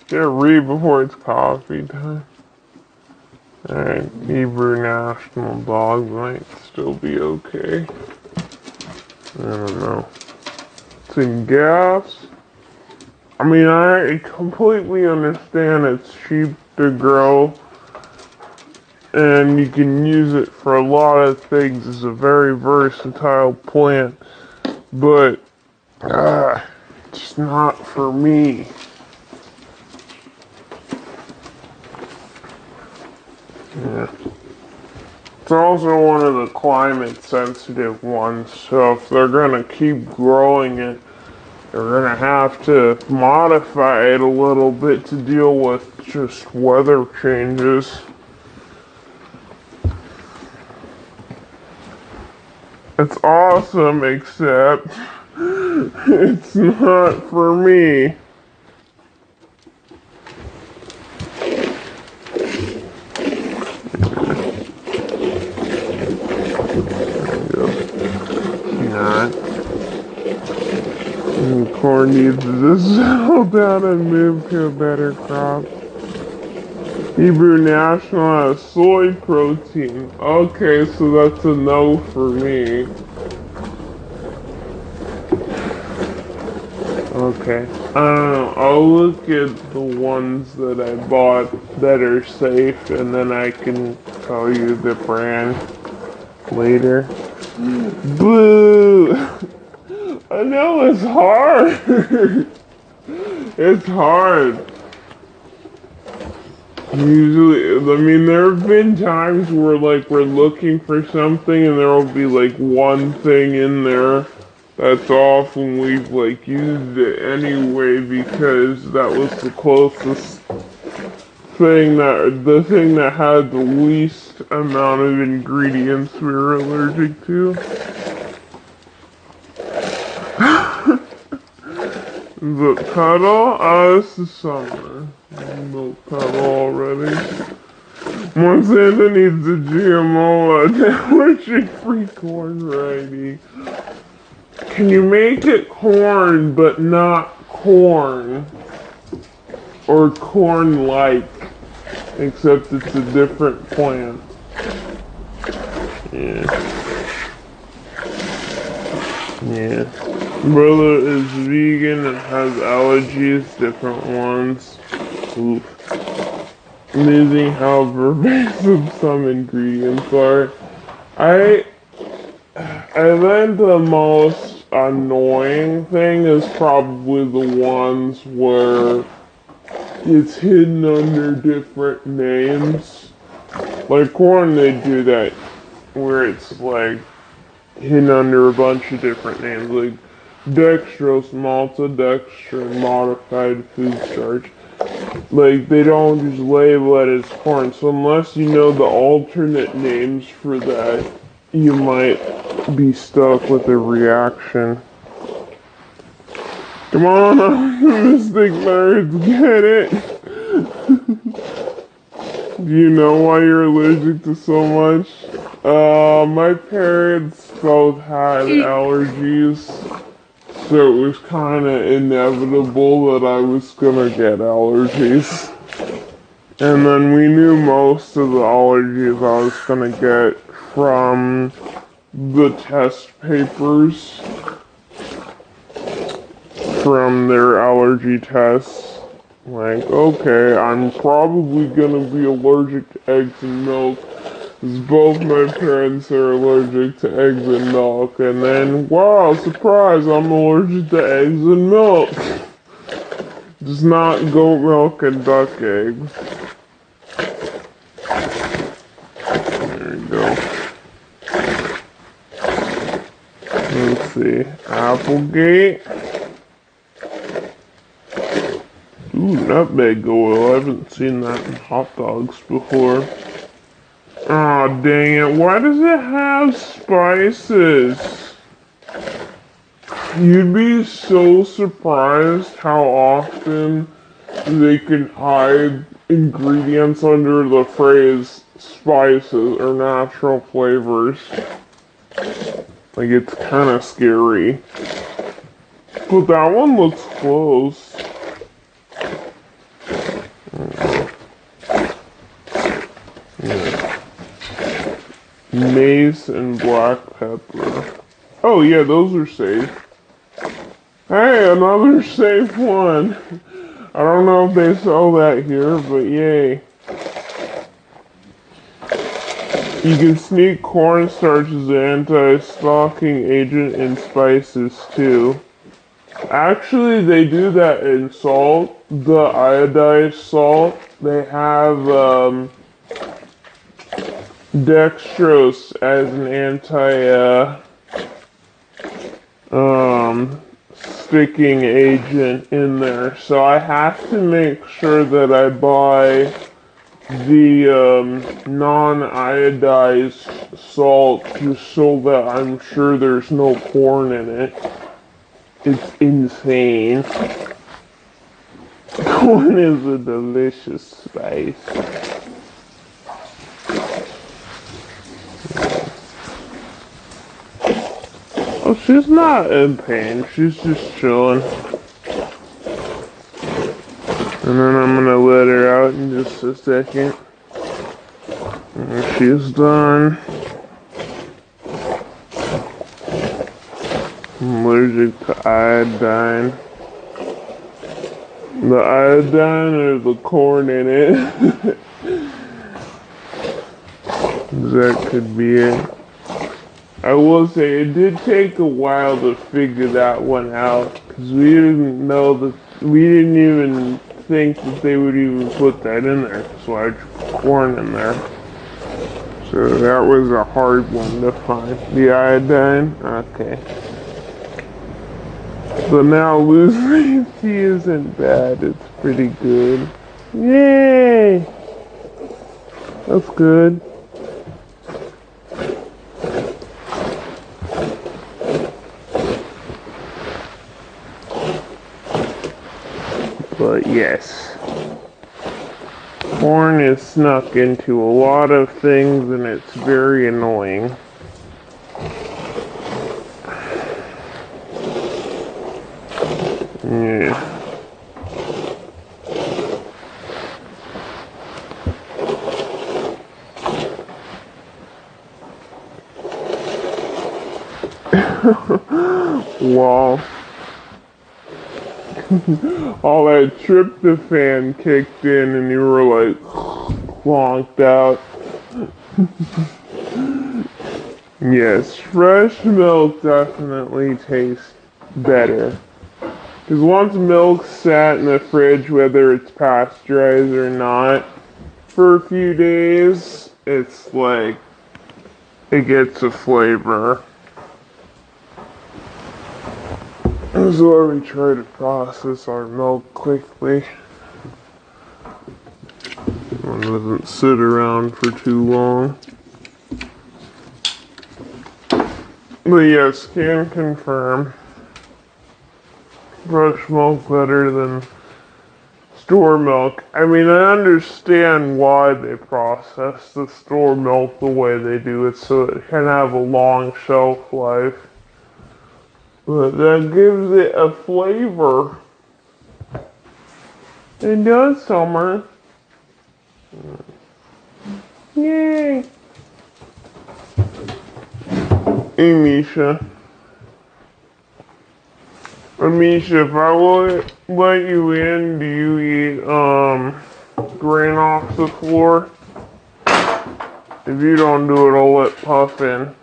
[SPEAKER 1] Get read before it's coffee time. Alright, Hebrew National Dog might still be okay. I don't know. It's in gas. I mean, I completely understand it's cheap to grow and you can use it for a lot of things. It's a very versatile plant, but it's not for me. Yeah. It's also one of the climate sensitive ones, so if they're gonna keep growing it, they're gonna have to modify it a little bit to deal with just weather changes. It's awesome, except it's not for me. Not. And corn needs to settle down and move to a better crop. Hebrew National has soy protein. Okay, so that's a no for me. Okay. I'll look at the ones that I bought that are safe and then I can tell you the brand later. Boo! I know it's hard. It's hard. Usually, I mean, there have been times where, like, we're looking for something and there will be, like, one thing in there that's off and we've, like, used it anyway because that was the closest thing the thing that had the least amount of ingredients we were allergic to. The cuddle? Oh, this is summer. Milk cuddle already. Monsanto needs a GMO allergen-free corn variety. Can you make it corn, but not corn? Or corn-like, except it's a different plant. Yeah. Yeah. Brother is vegan and has allergies, different ones. Oof. Amazing how pervasive some ingredients are. I think the most annoying thing is probably the ones where it's hidden under different names. Like corn, they do that where it's like hidden under a bunch of different names, like dextrose, maltodextrin, modified food starch. Like, they don't just label it as corn, so unless you know the alternate names for that, you might be stuck with a reaction. Come on, optimistic nerds, get it? Do you know why you're allergic to so much? My parents both had allergies. So it was kind of inevitable that I was gonna get allergies. And then we knew most of the allergies I was gonna get from the test papers from their allergy tests. Like, okay, I'm probably gonna be allergic to eggs and milk. Because both my parents are allergic to eggs and milk, and then, wow, surprise, I'm allergic to eggs and milk. Just not goat milk and duck eggs. There you go. Let's see. Applegate. Ooh, nutmeg oil. I haven't seen that in hot dogs before. Aw, oh, dang it. Why does it have spices? You'd be so surprised how often they can hide ingredients under the phrase spices or natural flavors. Like, it's kind of scary. But that one looks close. Mace and black pepper. Oh yeah, those are safe. Hey, another safe one. I don't know if they sell that here, but yay. You can sneak cornstarch as an anti-stalking agent in spices too. Actually, they do that in salt, the iodized salt. They have dextrose as an sticking agent in there. So I have to make sure that I buy the non-iodized salt just so that I'm sure there's no corn in it. It's insane. Corn is a delicious spice. Oh, she's not in pain. She's just chilling. And then I'm gonna let her out in just a second. And she's done. I'm allergic to iodine. The iodine or the corn in it. That could be it. I will say it did take a while to figure that one out because we didn't know that we didn't even think that they would even put that in there. So I put corn in there. So that was a hard one to find. The iodine, okay. So now losing tea isn't bad. It's pretty good. Yay! That's good. But yes, corn is snuck into a lot of things and it's very annoying. Yeah. Wow. All that tryptophan kicked in and you were like clonked out. Yes, fresh milk definitely tastes better. Because once milk sat in the fridge, whether it's pasteurized or not, for a few days, it's like, it gets a flavor. This is why we try to process our milk quickly. It doesn't sit around for too long. But yes, can confirm. Fresh milk better than store milk. I mean, I understand why they process the store milk the way they do it so it can have a long shelf life. But that gives it a flavor. It does, Summer. Yay! Hey, Misha. Misha, if I will let you in, do you eat, grain off the floor? If you don't do it, I'll let Puff in.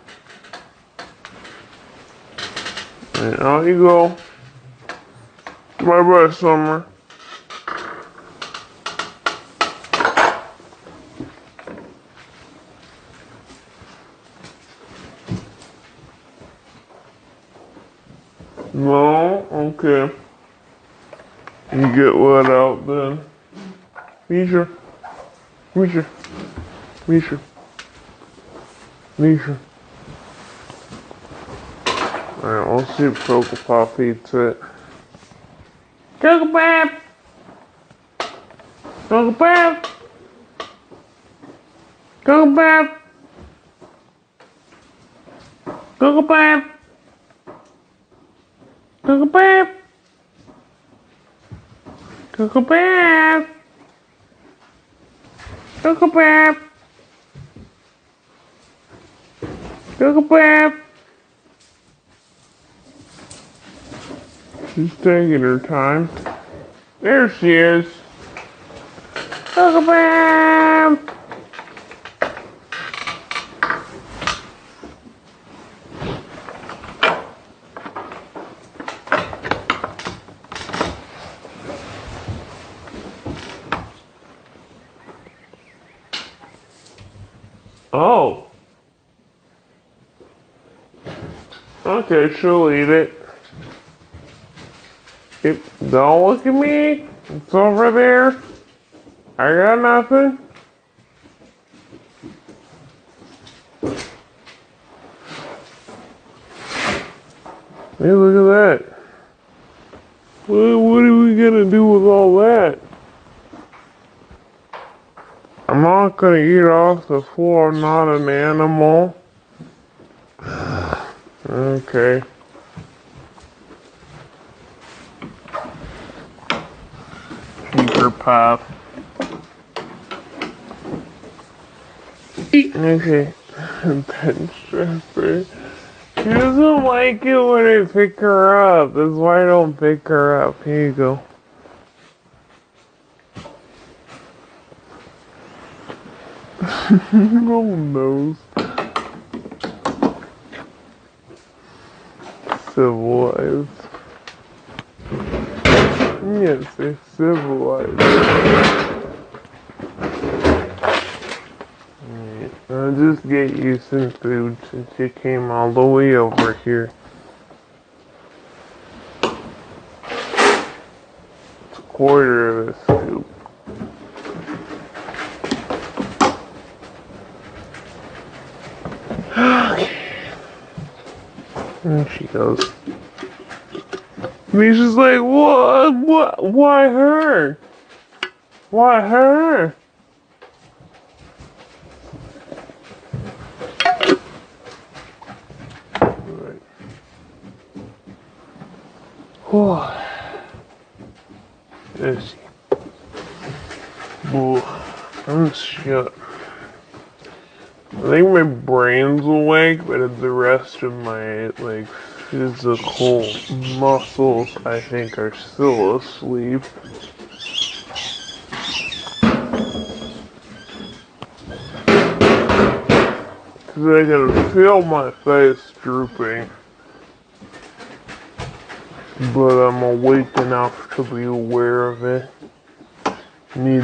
[SPEAKER 1] And out you go. Bye-bye, Summer. No? Okay. You get let out then. Misha. Misha. Misha. Misha. Alright, we'll see if Cocoa Pop eats it. Cocoa Pop! Cocoa Pop! Cocoa Pop! Cocoa Pop! Cocoa Pop! Cocoa Pop! Cocoa Pop! Cocoa Pop! She's taking her time. There she is. Uncle Bam! Oh. Okay, she'll eat it. Don't look at me. It's over there. I got nothing. Hey, look at that. What are we gonna do with all that? I'm not gonna eat off the floor. I'm not an animal. Okay. Keeper puff. Okay. Bench dresser. She doesn't like it when I pick her up. That's why I don't pick her up. Here you go. No nose. Civilized. Yes, they're civilized. Right. I'll just get you some food since you came all the way over here. It's a quarter of a scoop. And she goes. Misha's like, what, why her? Why her? Right. Whew. Let's see. Whew. I'm shut. I think my brain's awake, but the rest of my, like, physical muscles, I think, are still asleep. Because I can feel my face drooping. But I'm awake enough to be aware of it. Need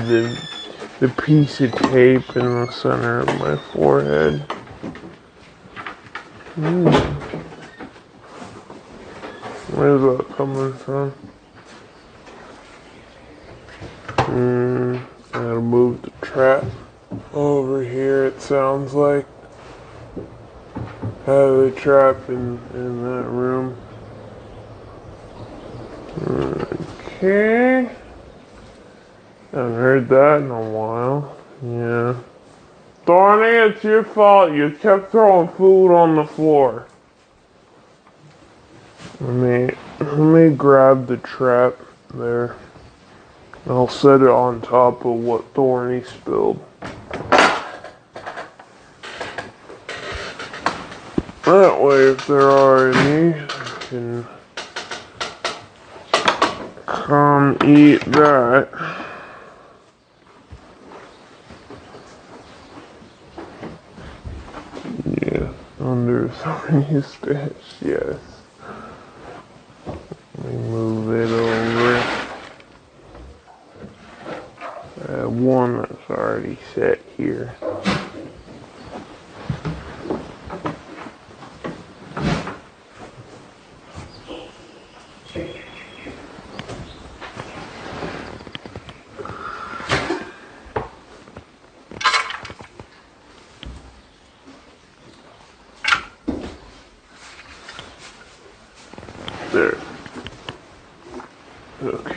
[SPEAKER 1] the piece of tape in the center of my forehead. Where's that coming from? Gotta move the trap over here, it sounds like. Have a trap in that room. Okay. Haven't heard that in a while. Yeah. Thorny, it's your fault. You kept throwing food on the floor. Let me grab the trap there. I'll set it on top of what Thorny spilled. That way, if there are any, I can come eat that. Yeah, under Thorny's stash, yes. Let me move it over. One that's already set here. There. Okay.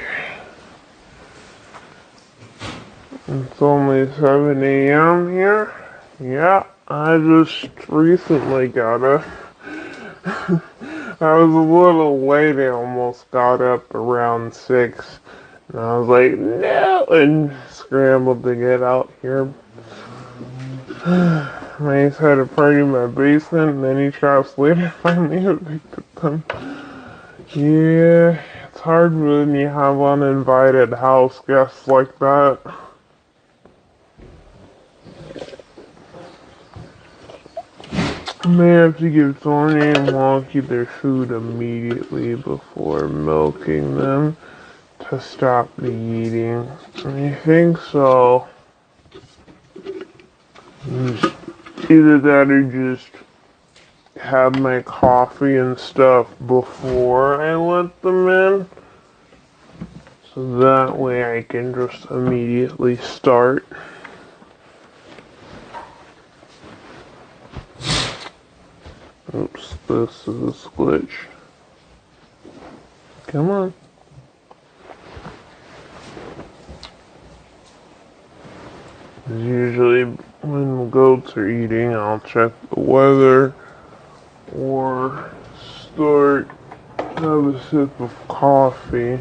[SPEAKER 1] It's only 7 a.m. here. Yeah, I just recently got up. I was a little late. I almost got up around 6. And I was like, no! And scrambled to get out here. I just had a party in my basement, and then he tried to sleep. I finally evicted them. Yeah, It's hard when you have uninvited house guests like that. You may have to give Thorny and Wonky their food immediately before milking them to stop the eating. I think so. Either that or just have my coffee and stuff before I let them in. So that way I can just immediately start. Oops, this is a glitch. Come on. Usually when the goats are eating, I'll check the weather or start, have a sip of coffee.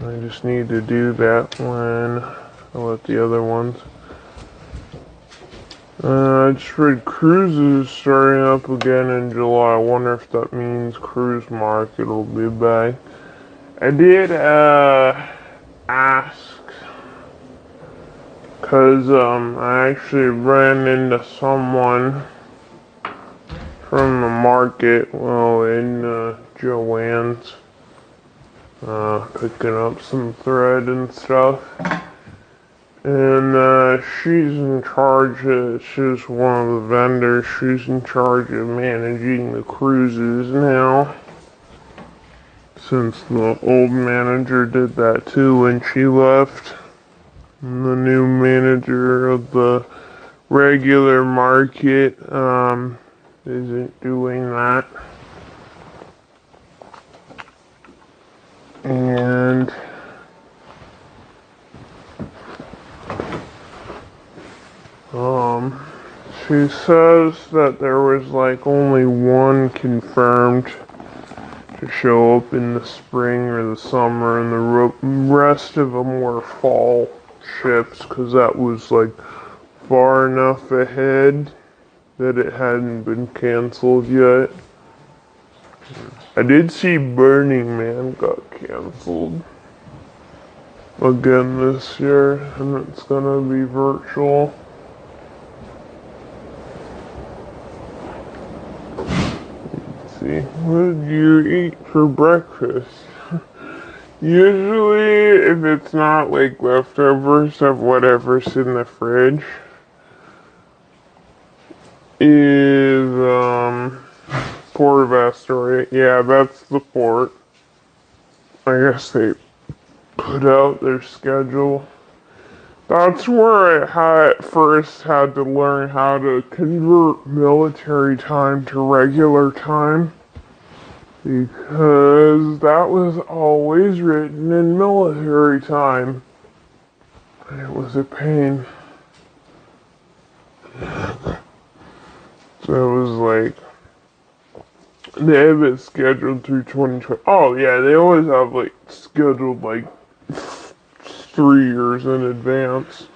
[SPEAKER 1] I just need to do that when I let the other ones. I just read cruises starting up again in July. I wonder if that means cruise market will be back. I did ask because I actually ran into someone from the market, well, in Joann's, picking up some thread and stuff. And she's in charge, she's one of the vendors, she's in charge of managing the cruises now. Since the old manager did that too when she left. And the new manager of the regular market isn't doing that. And she says that there was like only one confirmed to show up in the spring or the summer, and the rest of them were fall ships because that was like far enough ahead that it hadn't been canceled yet. I did see Burning Man got canceled again this year, and it's gonna be virtual. Let's see, what did you eat for breakfast? Usually, if it's not like leftovers of whatever's in the fridge, is Port of Astoria. Yeah, that's the port. I guess they put out their schedule. That's where I first had to learn how to convert military time to regular time. Because that was always written in military time. And it was a pain. So it was like, they have it scheduled through 2020. Oh yeah, they always have like scheduled like 3 years in advance.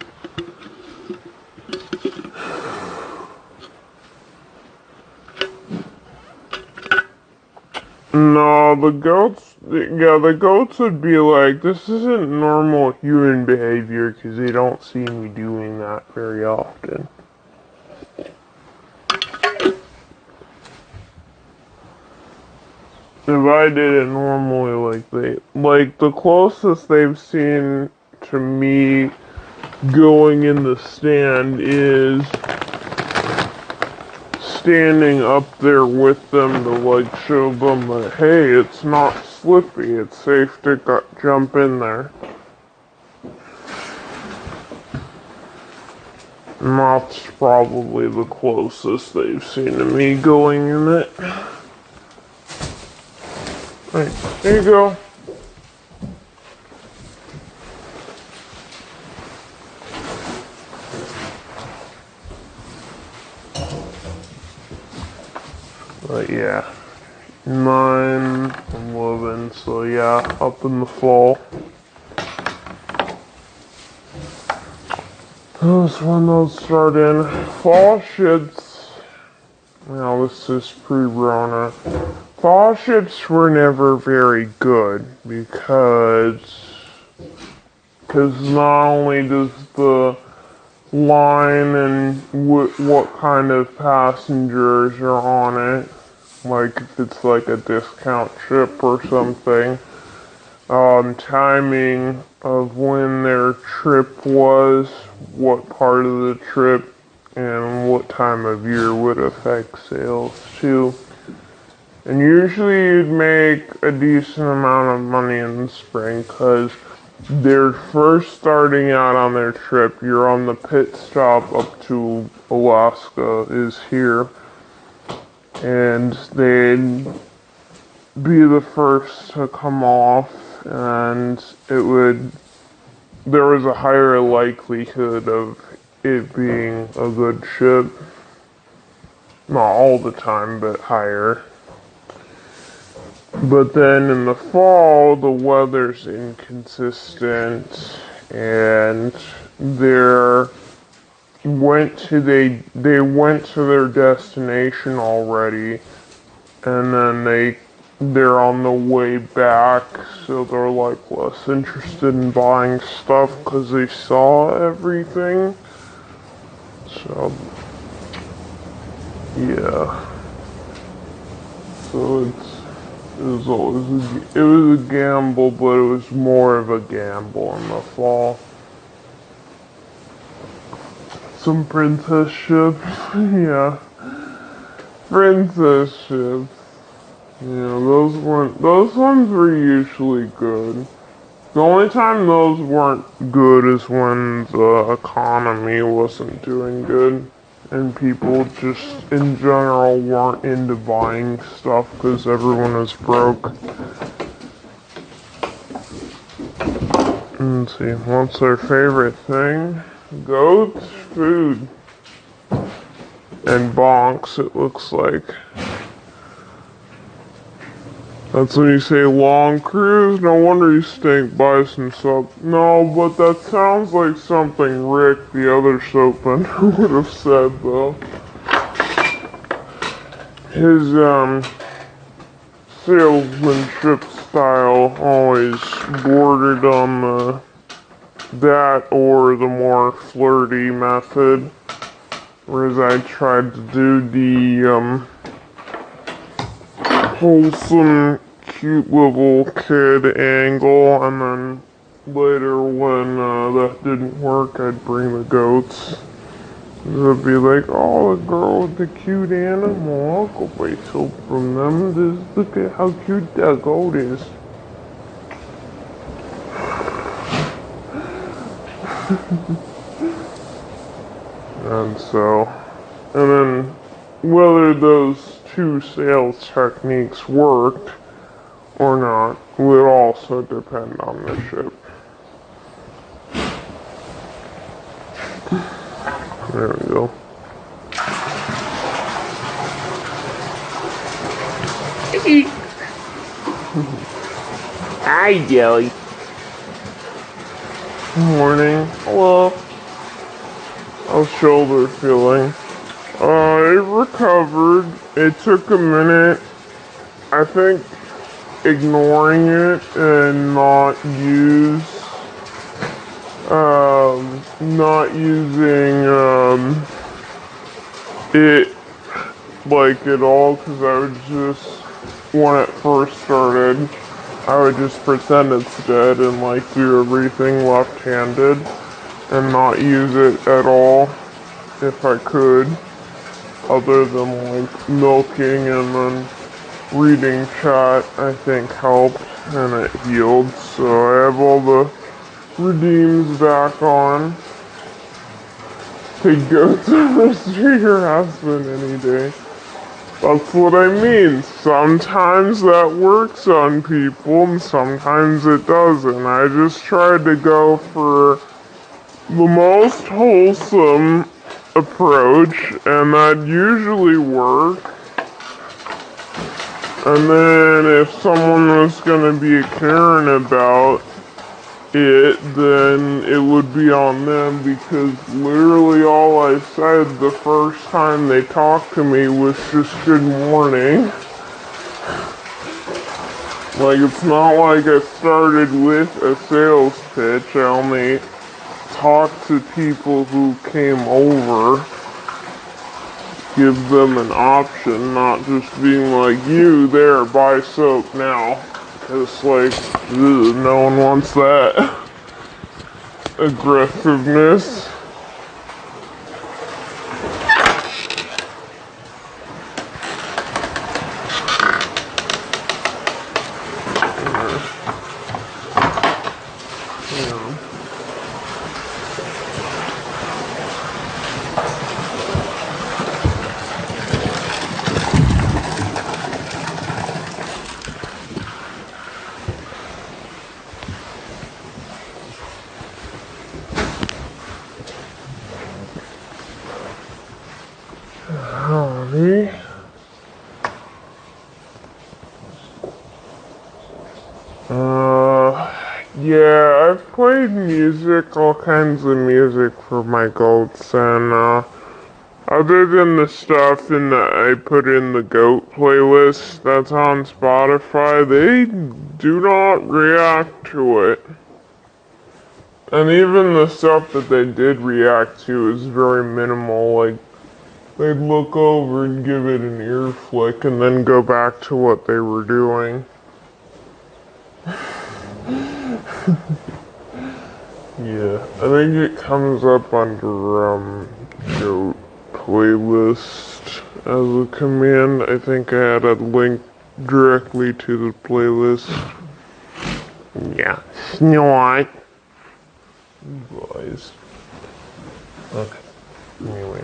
[SPEAKER 1] No, the goats would be like, this isn't normal human behavior because they don't see me doing that very often. If I did it normally, like the closest they've seen to me going in the stand is standing up there with them to like show them that, hey, it's not slippy, it's safe to jump in there. And that's probably the closest they've seen to me going in it. Right, there you go. But yeah, 9, 11, so yeah, up in the fall. That's when those start in. Fall shits Now this is pre-Rona. Fall ships were never very good because not only does the line and what kind of passengers are on it, like if it's like a discount ship or something, timing of when their trip was, what part of the trip, and what time of year would affect sales too. And usually you'd make a decent amount of money in the spring because they're first starting out on their trip. You're on the pit stop up to Alaska is here. And they'd be the first to come off, and there was a higher likelihood of it being a good ship. Not all the time, but higher. But then in the fall, the weather's inconsistent, and they went to their destination already, and then they're on the way back, so they're like less interested in buying stuff because they saw everything. So yeah, so it was a gamble, but it was more of a gamble in the fall. Some princess ships, yeah, princess ships. Yeah, those ones were usually good. The only time those weren't good is when the economy wasn't doing good. And people just in general weren't into buying stuff because everyone was broke. Let's see, what's our favorite thing? Goats, food, and bonks, it looks like. That's when you say long cruise. No wonder you stink bison soap. No, but that sounds like something Rick, the other soapman, would have said, though. His, salesmanship style always bordered on that or the more flirty method. Whereas I tried to do the, wholesome, cute little kid angle, and then later when that didn't work, I'd bring the goats. It'd be like, oh, the girl with the cute animal, I'll go buy soap from them. Just look at how cute that goat is. And then whether those two sales techniques worked or not would also depend on the ship. There we go.
[SPEAKER 2] Hi, Joey.
[SPEAKER 1] Morning. Hello. How's shoulder feeling? It recovered. It took a minute. I think ignoring it and not using it like at all, because I would just, when it first started, I would just pretend it's dead and like do everything left-handed and not use it at all if I could, other than like milking, and then reading chat I think helped and it healed. So I have all the redeems back on. Take goats over street harassment any day. That's what I mean. Sometimes that works on people and sometimes it doesn't. I just tried to go for the most wholesome approach, and that usually worked. And then if someone was gonna be caring about it, then it would be on them because literally all I said the first time they talked to me was just good morning. Like, it's not like I started with a sales pitch. I only talked to people who came over, give them an option, not just being like, you there, buy soap now. It's like, ugh, no one wants that aggressiveness. Howdy. Yeah, I've played music, all kinds of music for my goats, and, other than the stuff I put in the goat playlist that's on Spotify, they do not react to it. And even the stuff that they did react to is very minimal, like, they'd look over and give it an ear flick and then go back to what they were doing. Yeah, I think it comes up under, goat playlist as a command. I think I had a link directly to the playlist. Yeah, snort. Boys. Okay, anyway.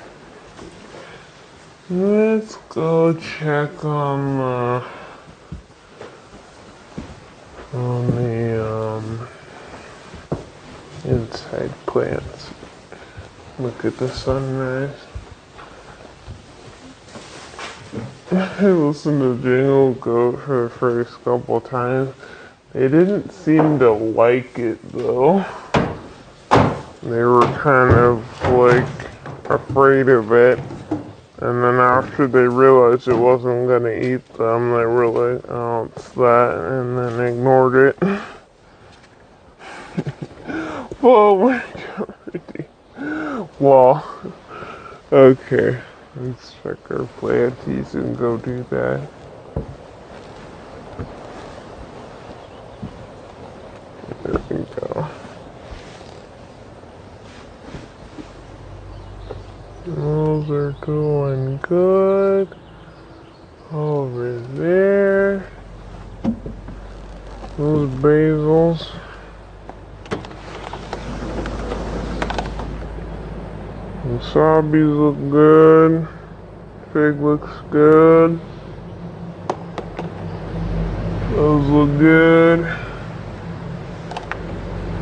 [SPEAKER 1] Let's go check on the inside plants. Look at the sunrise. I listened to Jingle Goat for the first couple times. They didn't seem to like it though. They were kind of like afraid of it. And then after they realized it wasn't gonna eat them, they were like, oh, it's that, and then ignored it. Oh my god. Well, okay. Let's check our planties and go do that. There we go. Those are going good. Over there. Those basils. Wasabi's look good. Fig looks good. Those look good.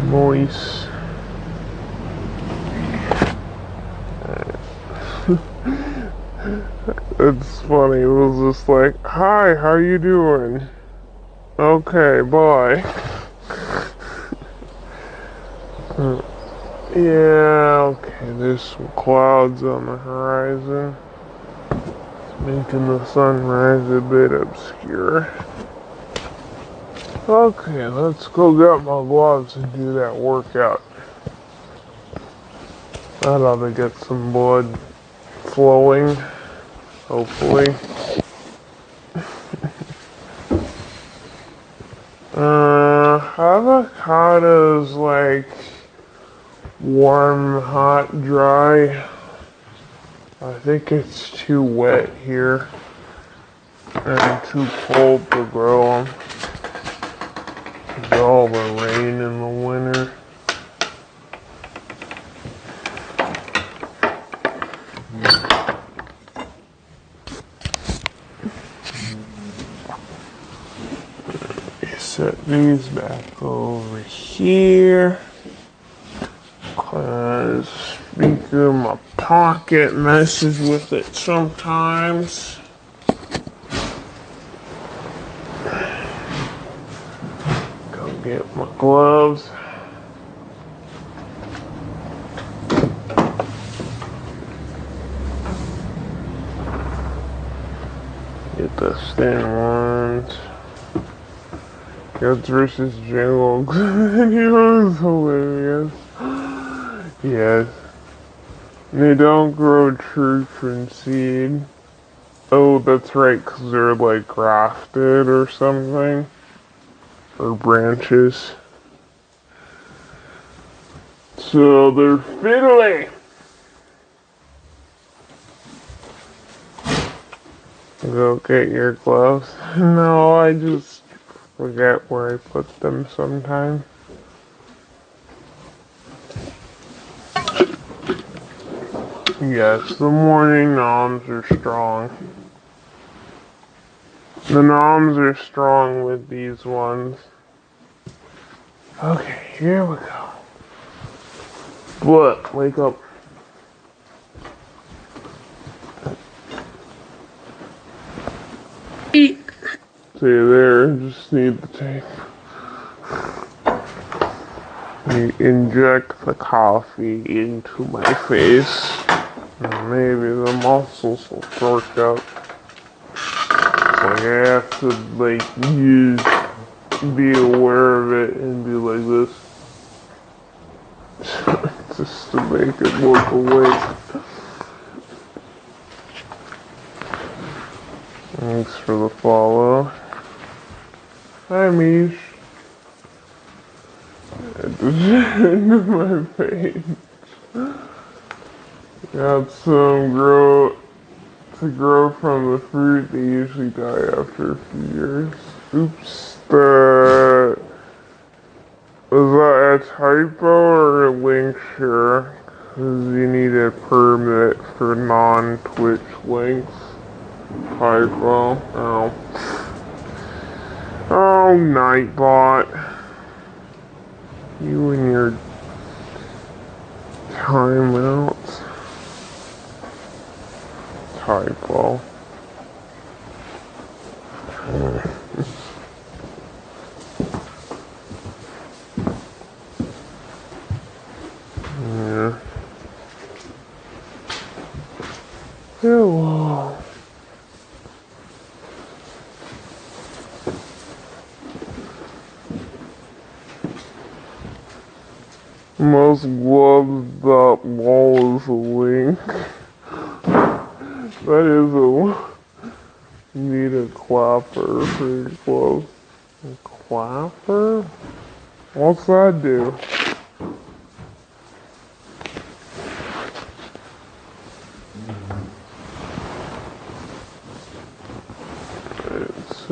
[SPEAKER 1] Moist. It's funny, it was just like, hi, how you doing? Okay, bye. Yeah, okay, there's some clouds on the horizon. It's making the sunrise a bit obscure. Okay, let's go get my gloves and do that workout. That ought to get some blood flowing, hopefully. Avocados like warm, hot, dry. I think it's too wet here and too cold to grow them. There's all the rain in the winter. Set these back over here. Cause speaker in my pocket messes with it sometimes. Go get my gloves. the thin ones. Goats versus Jungle. It was hilarious. Yes. They don't grow true from seed. Oh, that's right, 'cause they're like grafted or something. Or branches. So they're fiddly. Go get your gloves. No, I just forget where I put them sometimes. Yes, the morning noms are strong. The noms are strong with these ones. Okay, here we go. What? Wake up. See there, just need the tape. You inject the coffee into my face. And maybe the muscles will work out. Like I have to be aware of it and be like this. Just to make it look awake. Thanks for the follow. Hi, Mish. At the end of my page. Got some to grow from the fruit. They usually die after a few years. Oops. Was that a typo or a link share? Because you need a permit for non-Twitch links. Typo. Oh. Oh, Nightbot. You and your timeouts. Typo. Yeah. Hello. Most gloves.lol is a link. That is a... You need a clapper for your gloves. A clapper? What's that do? It's,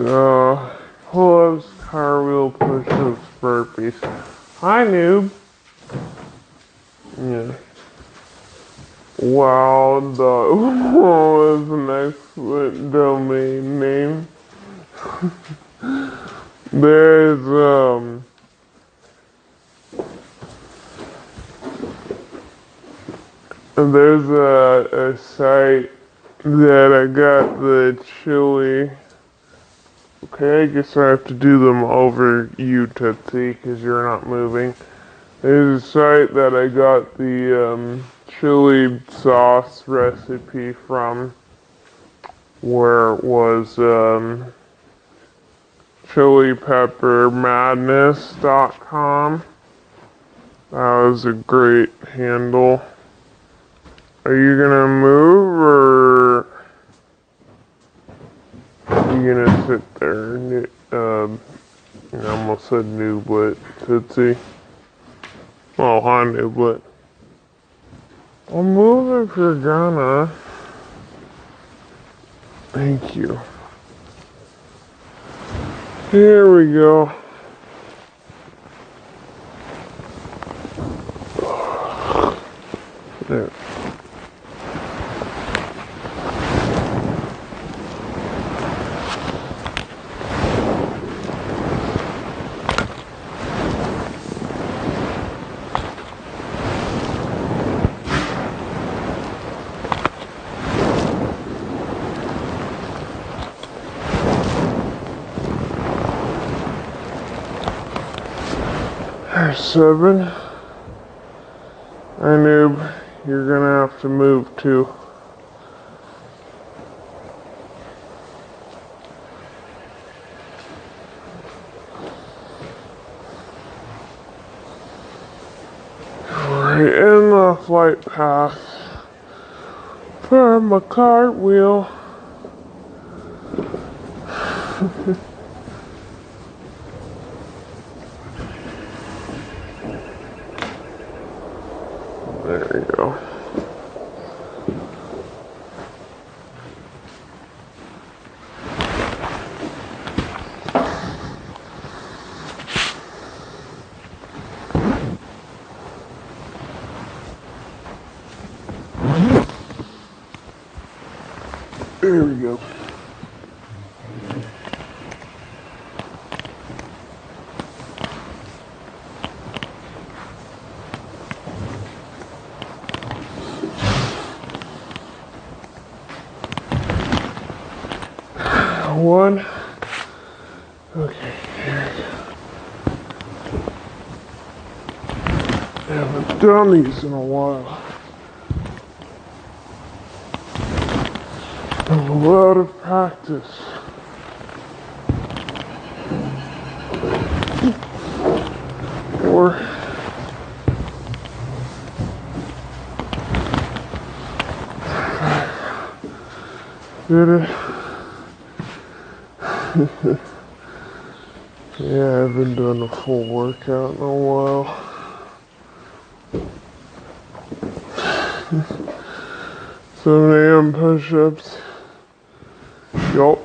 [SPEAKER 1] pull-ups, cartwheel, push-ups, burpees. Hi, noob. Yeah. Wow, that was an excellent domain name. There's, there's a site that I got the chili. Okay, I guess I have to do them over you, Tootsie, because you're not moving. There's a site that I got the chili sauce recipe from, where it was chilipeppermadness.com. That was a great handle. Are you gonna move, or are you gonna sit there? I almost said nooblet, Tootsie. Oh, hi, nooblet. I'll move if you're gonna. Thank you. Here we go. There. There's 7. Hi, noob. You're gonna have to move too. flight path for my cartwheel. There we go. There we go. One. Okay, here we go. I haven't done these in a while. A lot of practice. Or did it? Yeah, I haven't done a full workout in a while. 7 a.m. push-ups. Yup.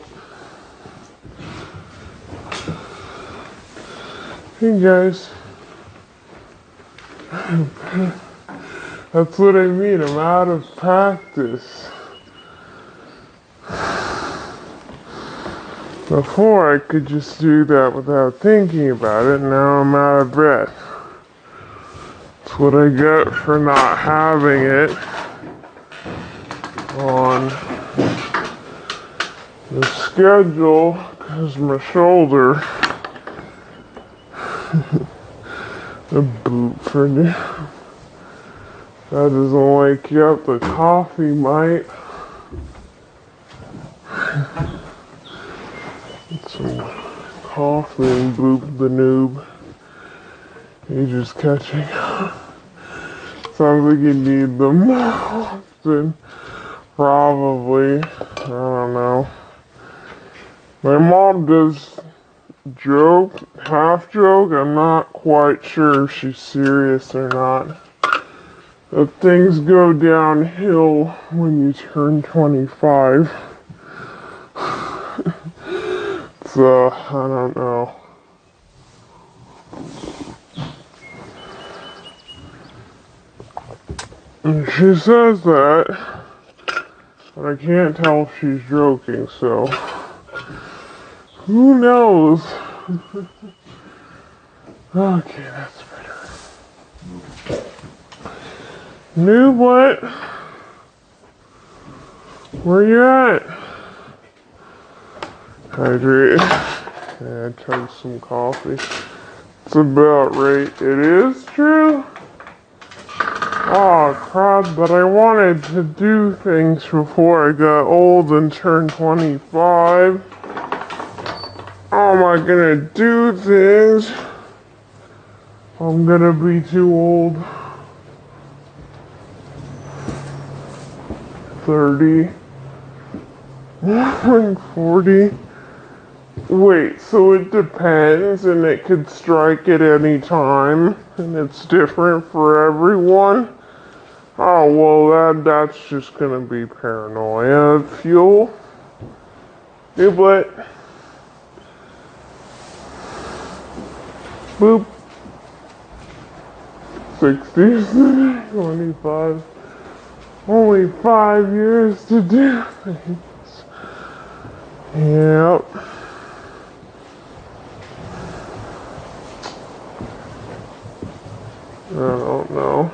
[SPEAKER 1] Hey guys. That's what I mean, I'm out of practice. Before I could just do that without thinking about it, now I'm out of breath. That's what I get for not having it on the schedule, because my shoulder, a boot for new. That doesn't wake you up, the coffee might. Some coffee and boop the noob. You're just catching up. Sounds like you need them more often. Probably. I don't know. My mom does joke, half joke. I'm not quite sure if she's serious or not. But things go downhill when you turn 25. So, I don't know. And she says that, but I can't tell if she's joking, so who knows? Okay, that's better. Noob, what? Where you at? Hydrate. Yeah, I chug some coffee. It's about right. It is true? Oh crap, but I wanted to do things before I got old and turned 25. How am I gonna do things? I'm gonna be too old. 30. 40. Wait, so it depends and it could strike at any time and it's different for everyone? Oh, well, that's just gonna be paranoia. Fuel? Hey, what? Boop. 60, 25. Only 5 years to do things. Yep. I don't know.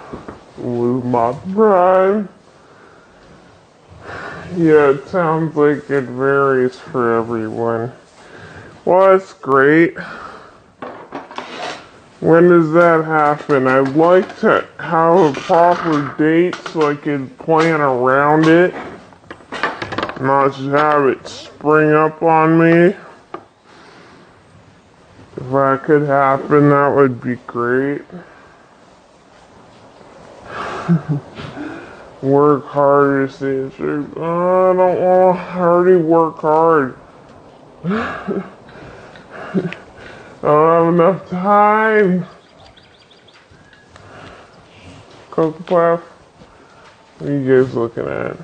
[SPEAKER 1] Lose my prime. Yeah, it sounds like it varies for everyone. Well, that's great. When does that happen? I'd like to have a proper date so I can plan around it. Not just have it spring up on me. If that could happen, that would be great. Work hard is the answer. Oh, I don't want to. I already work hard. I don't have enough time. Coca Puff. What are you guys looking at?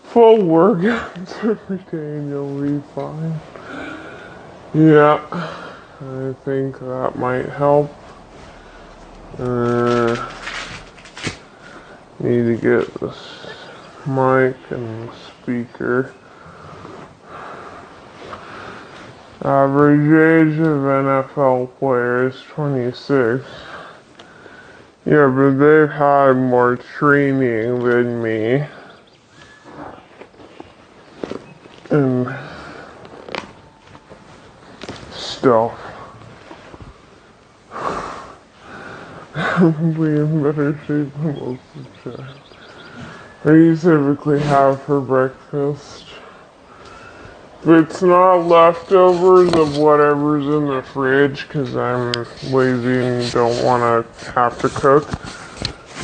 [SPEAKER 1] Full workouts every day and you'll be fine. Yeah, I think that might help. Need to get this mic and the speaker. Average age of NFL players, 26. Yeah, but they've had more training than me. And stuff. Be in better shape than most of the time. What do you typically have for breakfast? If it's not leftovers of whatever's in the fridge, because I'm lazy and don't want to have to cook,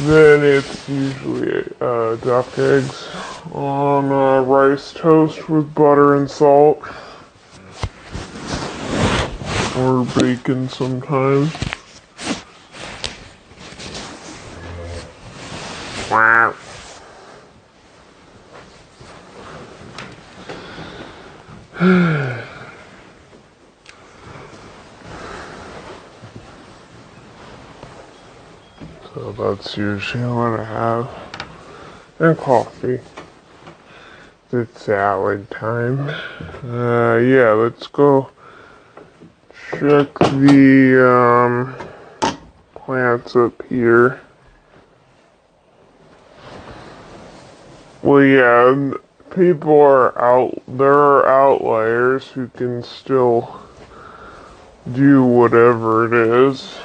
[SPEAKER 1] then it's usually duck eggs on rice toast with butter and salt. Or bacon sometimes. Wow. So that's usually what I have. And coffee. It's salad time. Yeah, let's go check the plants up here. Well, yeah, people are out. There are outliers who can still do whatever it is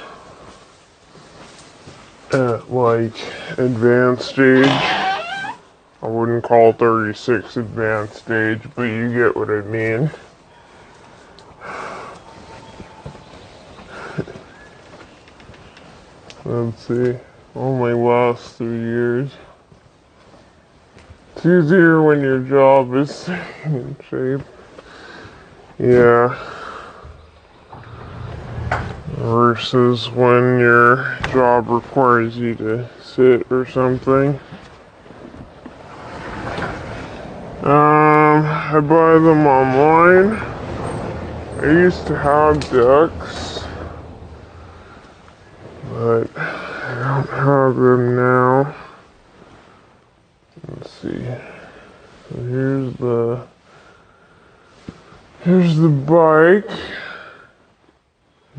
[SPEAKER 1] at like advanced stage. I wouldn't call 36 advanced stage, but you get what I mean. Let's see. Only lasts 3 years. It's easier when your job is staying in shape. Yeah. Versus when your job requires you to sit or something. I buy them online. I used to have ducks, but I don't have them now. Let's see. So here's the bike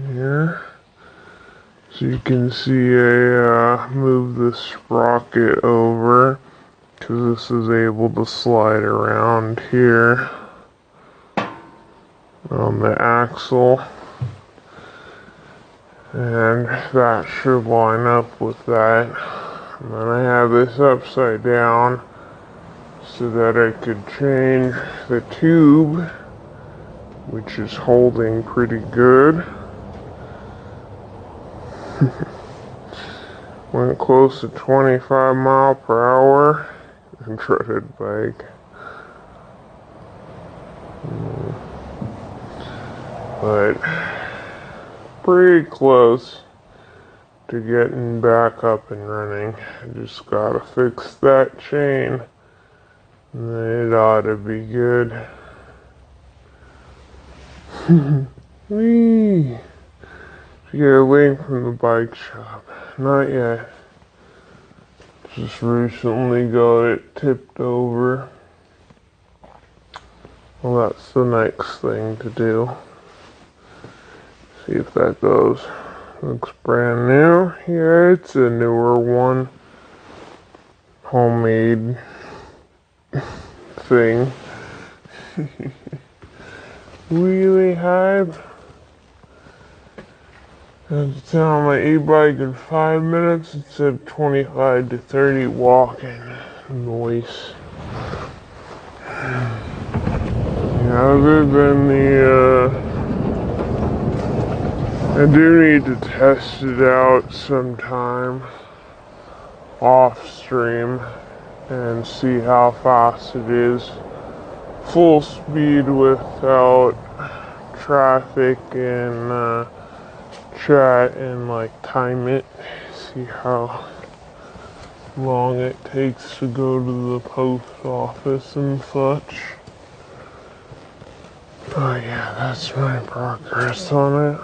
[SPEAKER 1] here. So you can see I move the sprocket over because this is able to slide around here on the axle. And that should line up with that. And then I have this upside down so that I could change the tube, which is holding pretty good. Went close to 25 miles per hour and treaded bike. But pretty close to getting back up and running. I just gotta fix that chain and then it ought to be good. Whee! Get a link from the bike shop. Not yet. Just recently got it tipped over. Well, that's the next thing to do. See if that goes. Looks brand new. Yeah, it's a newer one. Homemade thing. Wheelie Hive. I had to tell on my e-bike in 5 minutes instead of 25 to 30 walking. Noise. Yeah, other than I do need to test it out sometime. off stream and see how fast it is. Full speed without traffic and chat and like time it. See how long it takes to go to the post office and such. Oh yeah, that's my progress on it.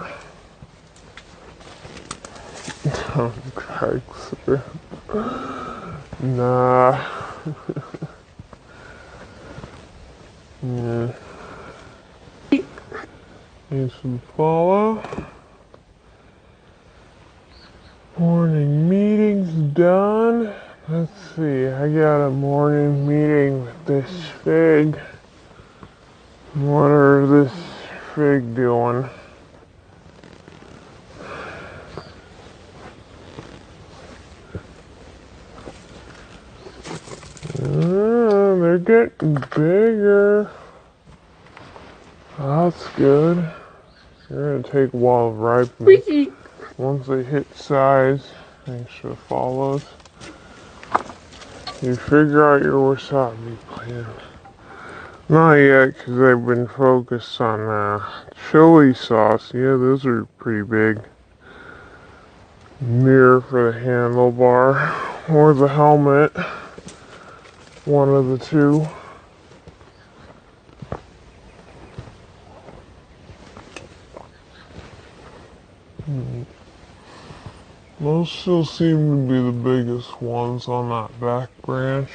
[SPEAKER 1] Dragster. Nah. Yeah. Need some follow. Morning meeting's done. Let's see, I got a morning meeting with this fig. What are this fig doing? They're getting bigger. That's good. They're gonna take a while to ripen. Once they hit size, thanks for the follows. You figure out your wasabi plan. Not yet, because I've been focused on chili sauce. Yeah, those are pretty big. Mirror for the handlebar or the helmet. One of the two. Those still seem to be the biggest ones on that back branch.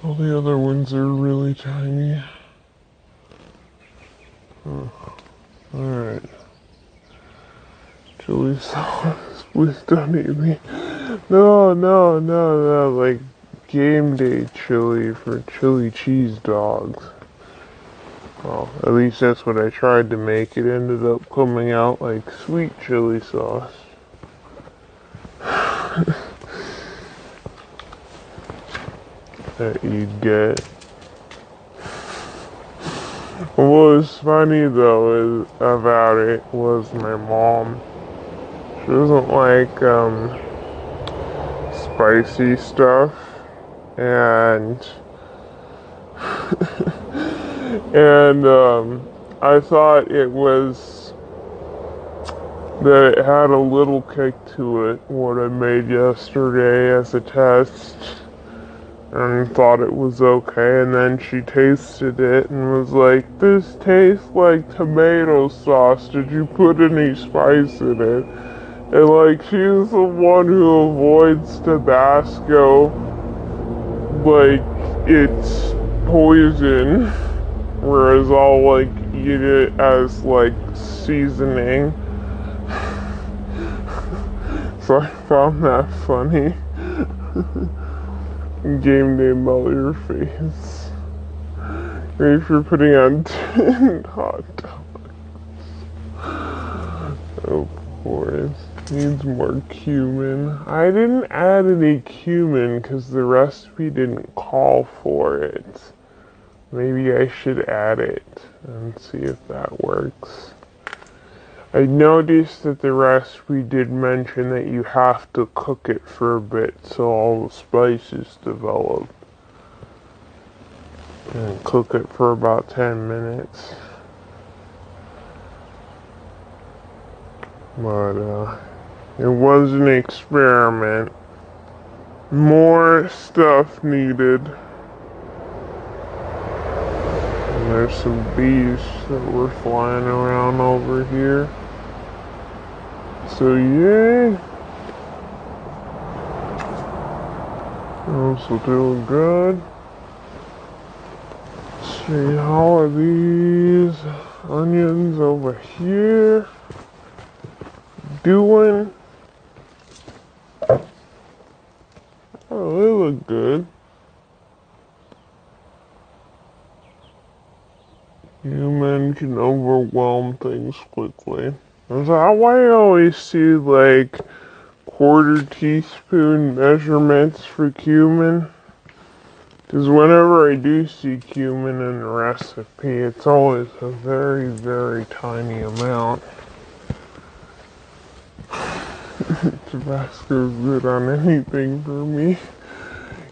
[SPEAKER 1] All the other ones are really tiny. Alright. Chili sauce. Please don't eat me. No, like game day chili for chili cheese dogs. Well, at least that's what I tried to make. It ended up coming out like sweet chili sauce. That you'd get. What was funny though about it was my mom. She doesn't like spicy stuff, and I thought it was that it had a little kick to it, what I made yesterday as a test, and thought it was okay, and then she tasted it and was like, this tastes like tomato sauce, did you put any spice in it? And like, she's the one who avoids Tabasco like it's poison, whereas I'll like eat it as like seasoning. So I found that funny. Game day melt your face. Ready for putting on 10 hot dogs. Oh, boy. Needs more cumin. I didn't add any cumin because the recipe didn't call for it. Maybe I should add it and see if that works. I noticed that the recipe did mention that you have to cook it for a bit so all the spices develop. And cook it for about 10 minutes. But, it was an experiment. More stuff needed. And there's some bees that were flying around over here. So yay. Also doing good. Let's see, how are these onions over here doing? Oh, they look good. Human can overwhelm things quickly. Is that why I always see like quarter teaspoon measurements for cumin? Because whenever I do see cumin in a recipe, it's always a very, very tiny amount. Tabasco's good on anything for me.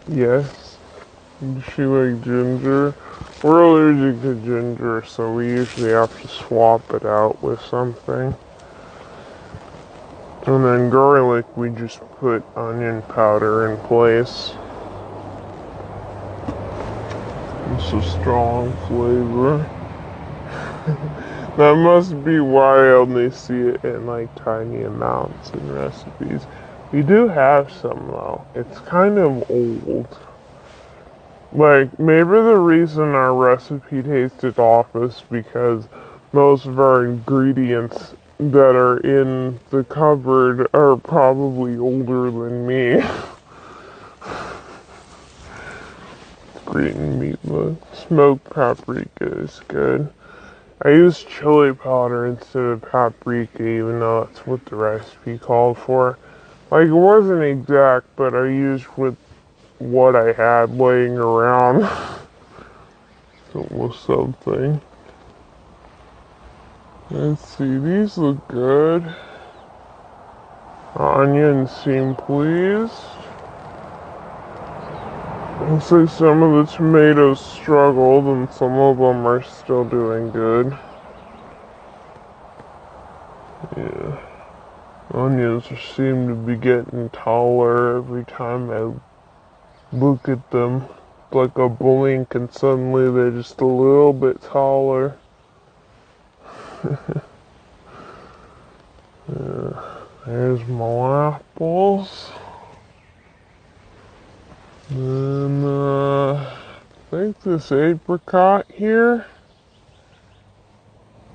[SPEAKER 1] Yes. Does she like ginger? We're allergic to ginger, so we usually have to swap it out with something. And then garlic, we just put onion powder in place. It's a strong flavor. That must be why I only see it in like tiny amounts in recipes. We do have some though. It's kind of old. Like, maybe the reason our recipe tasted off is because most of our ingredients that are in the cupboard are probably older than me. Green meatloaf. Smoked paprika is good. I used chili powder instead of paprika, even though that's what the recipe called for. Like, it wasn't exact, but I used what I had laying around. So it was something. Let's see, these look good. Onions seem pleased. Looks like some of the tomatoes struggled and some of them are still doing good. Yeah. Onions seem to be getting taller every time I look at them. It's like a blink and suddenly they're just a little bit taller. Yeah. There's my apples. Then, I think this apricot here.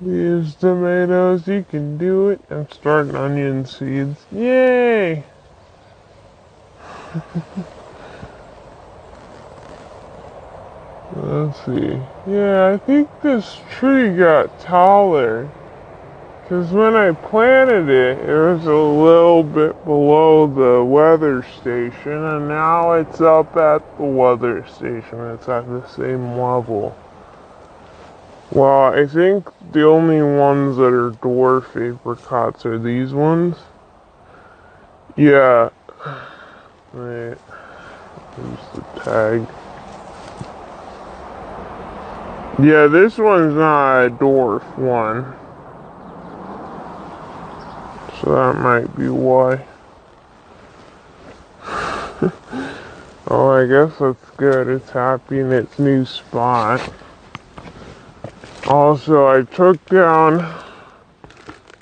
[SPEAKER 1] These tomatoes, you can do it. I'm starting onion seeds. Yay! Let's see. Yeah, I think this tree got taller. Because when I planted it, it was a little bit below the weather station, and now it's up at the weather station. It's at the same level. Well, I think the only ones that are dwarf apricots are these ones. Yeah. Wait. Here's the tag. Yeah, this one's not a dwarf one. So that might be why. Oh, I guess that's good. It's happy in its new spot. Also, I took down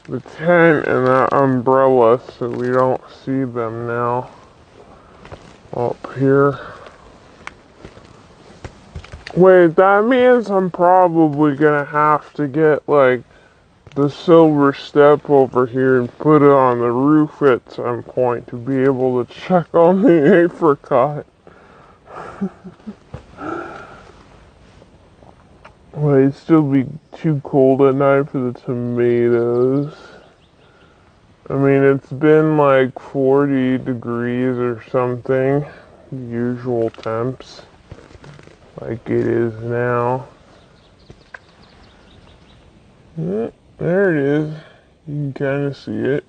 [SPEAKER 1] the tent and that umbrella so we don't see them now. Up here. Wait, that means I'm probably gonna have to get like the silver step over here and put it on the roof at some point to be able to check on the apricot. Well, it'd still be too cold at night for the tomatoes. I mean, it's been like 40 degrees or something, usual temps, like it is now. Yeah, there it is. You can kind of see it.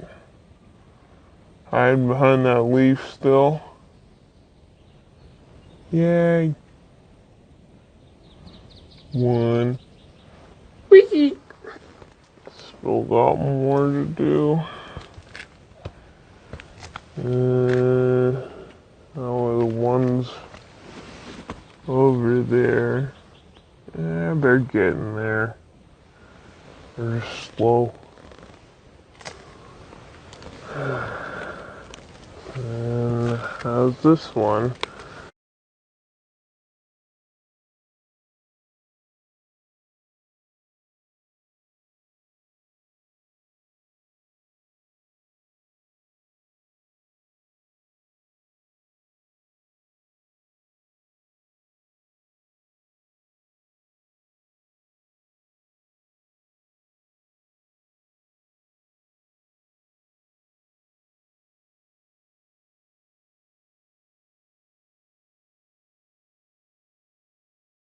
[SPEAKER 1] Hide behind that leaf still. Yay. One. Whee! Still got more to do. Oh, the ones over there. Yeah, they're getting there. They're slow. And how's this one?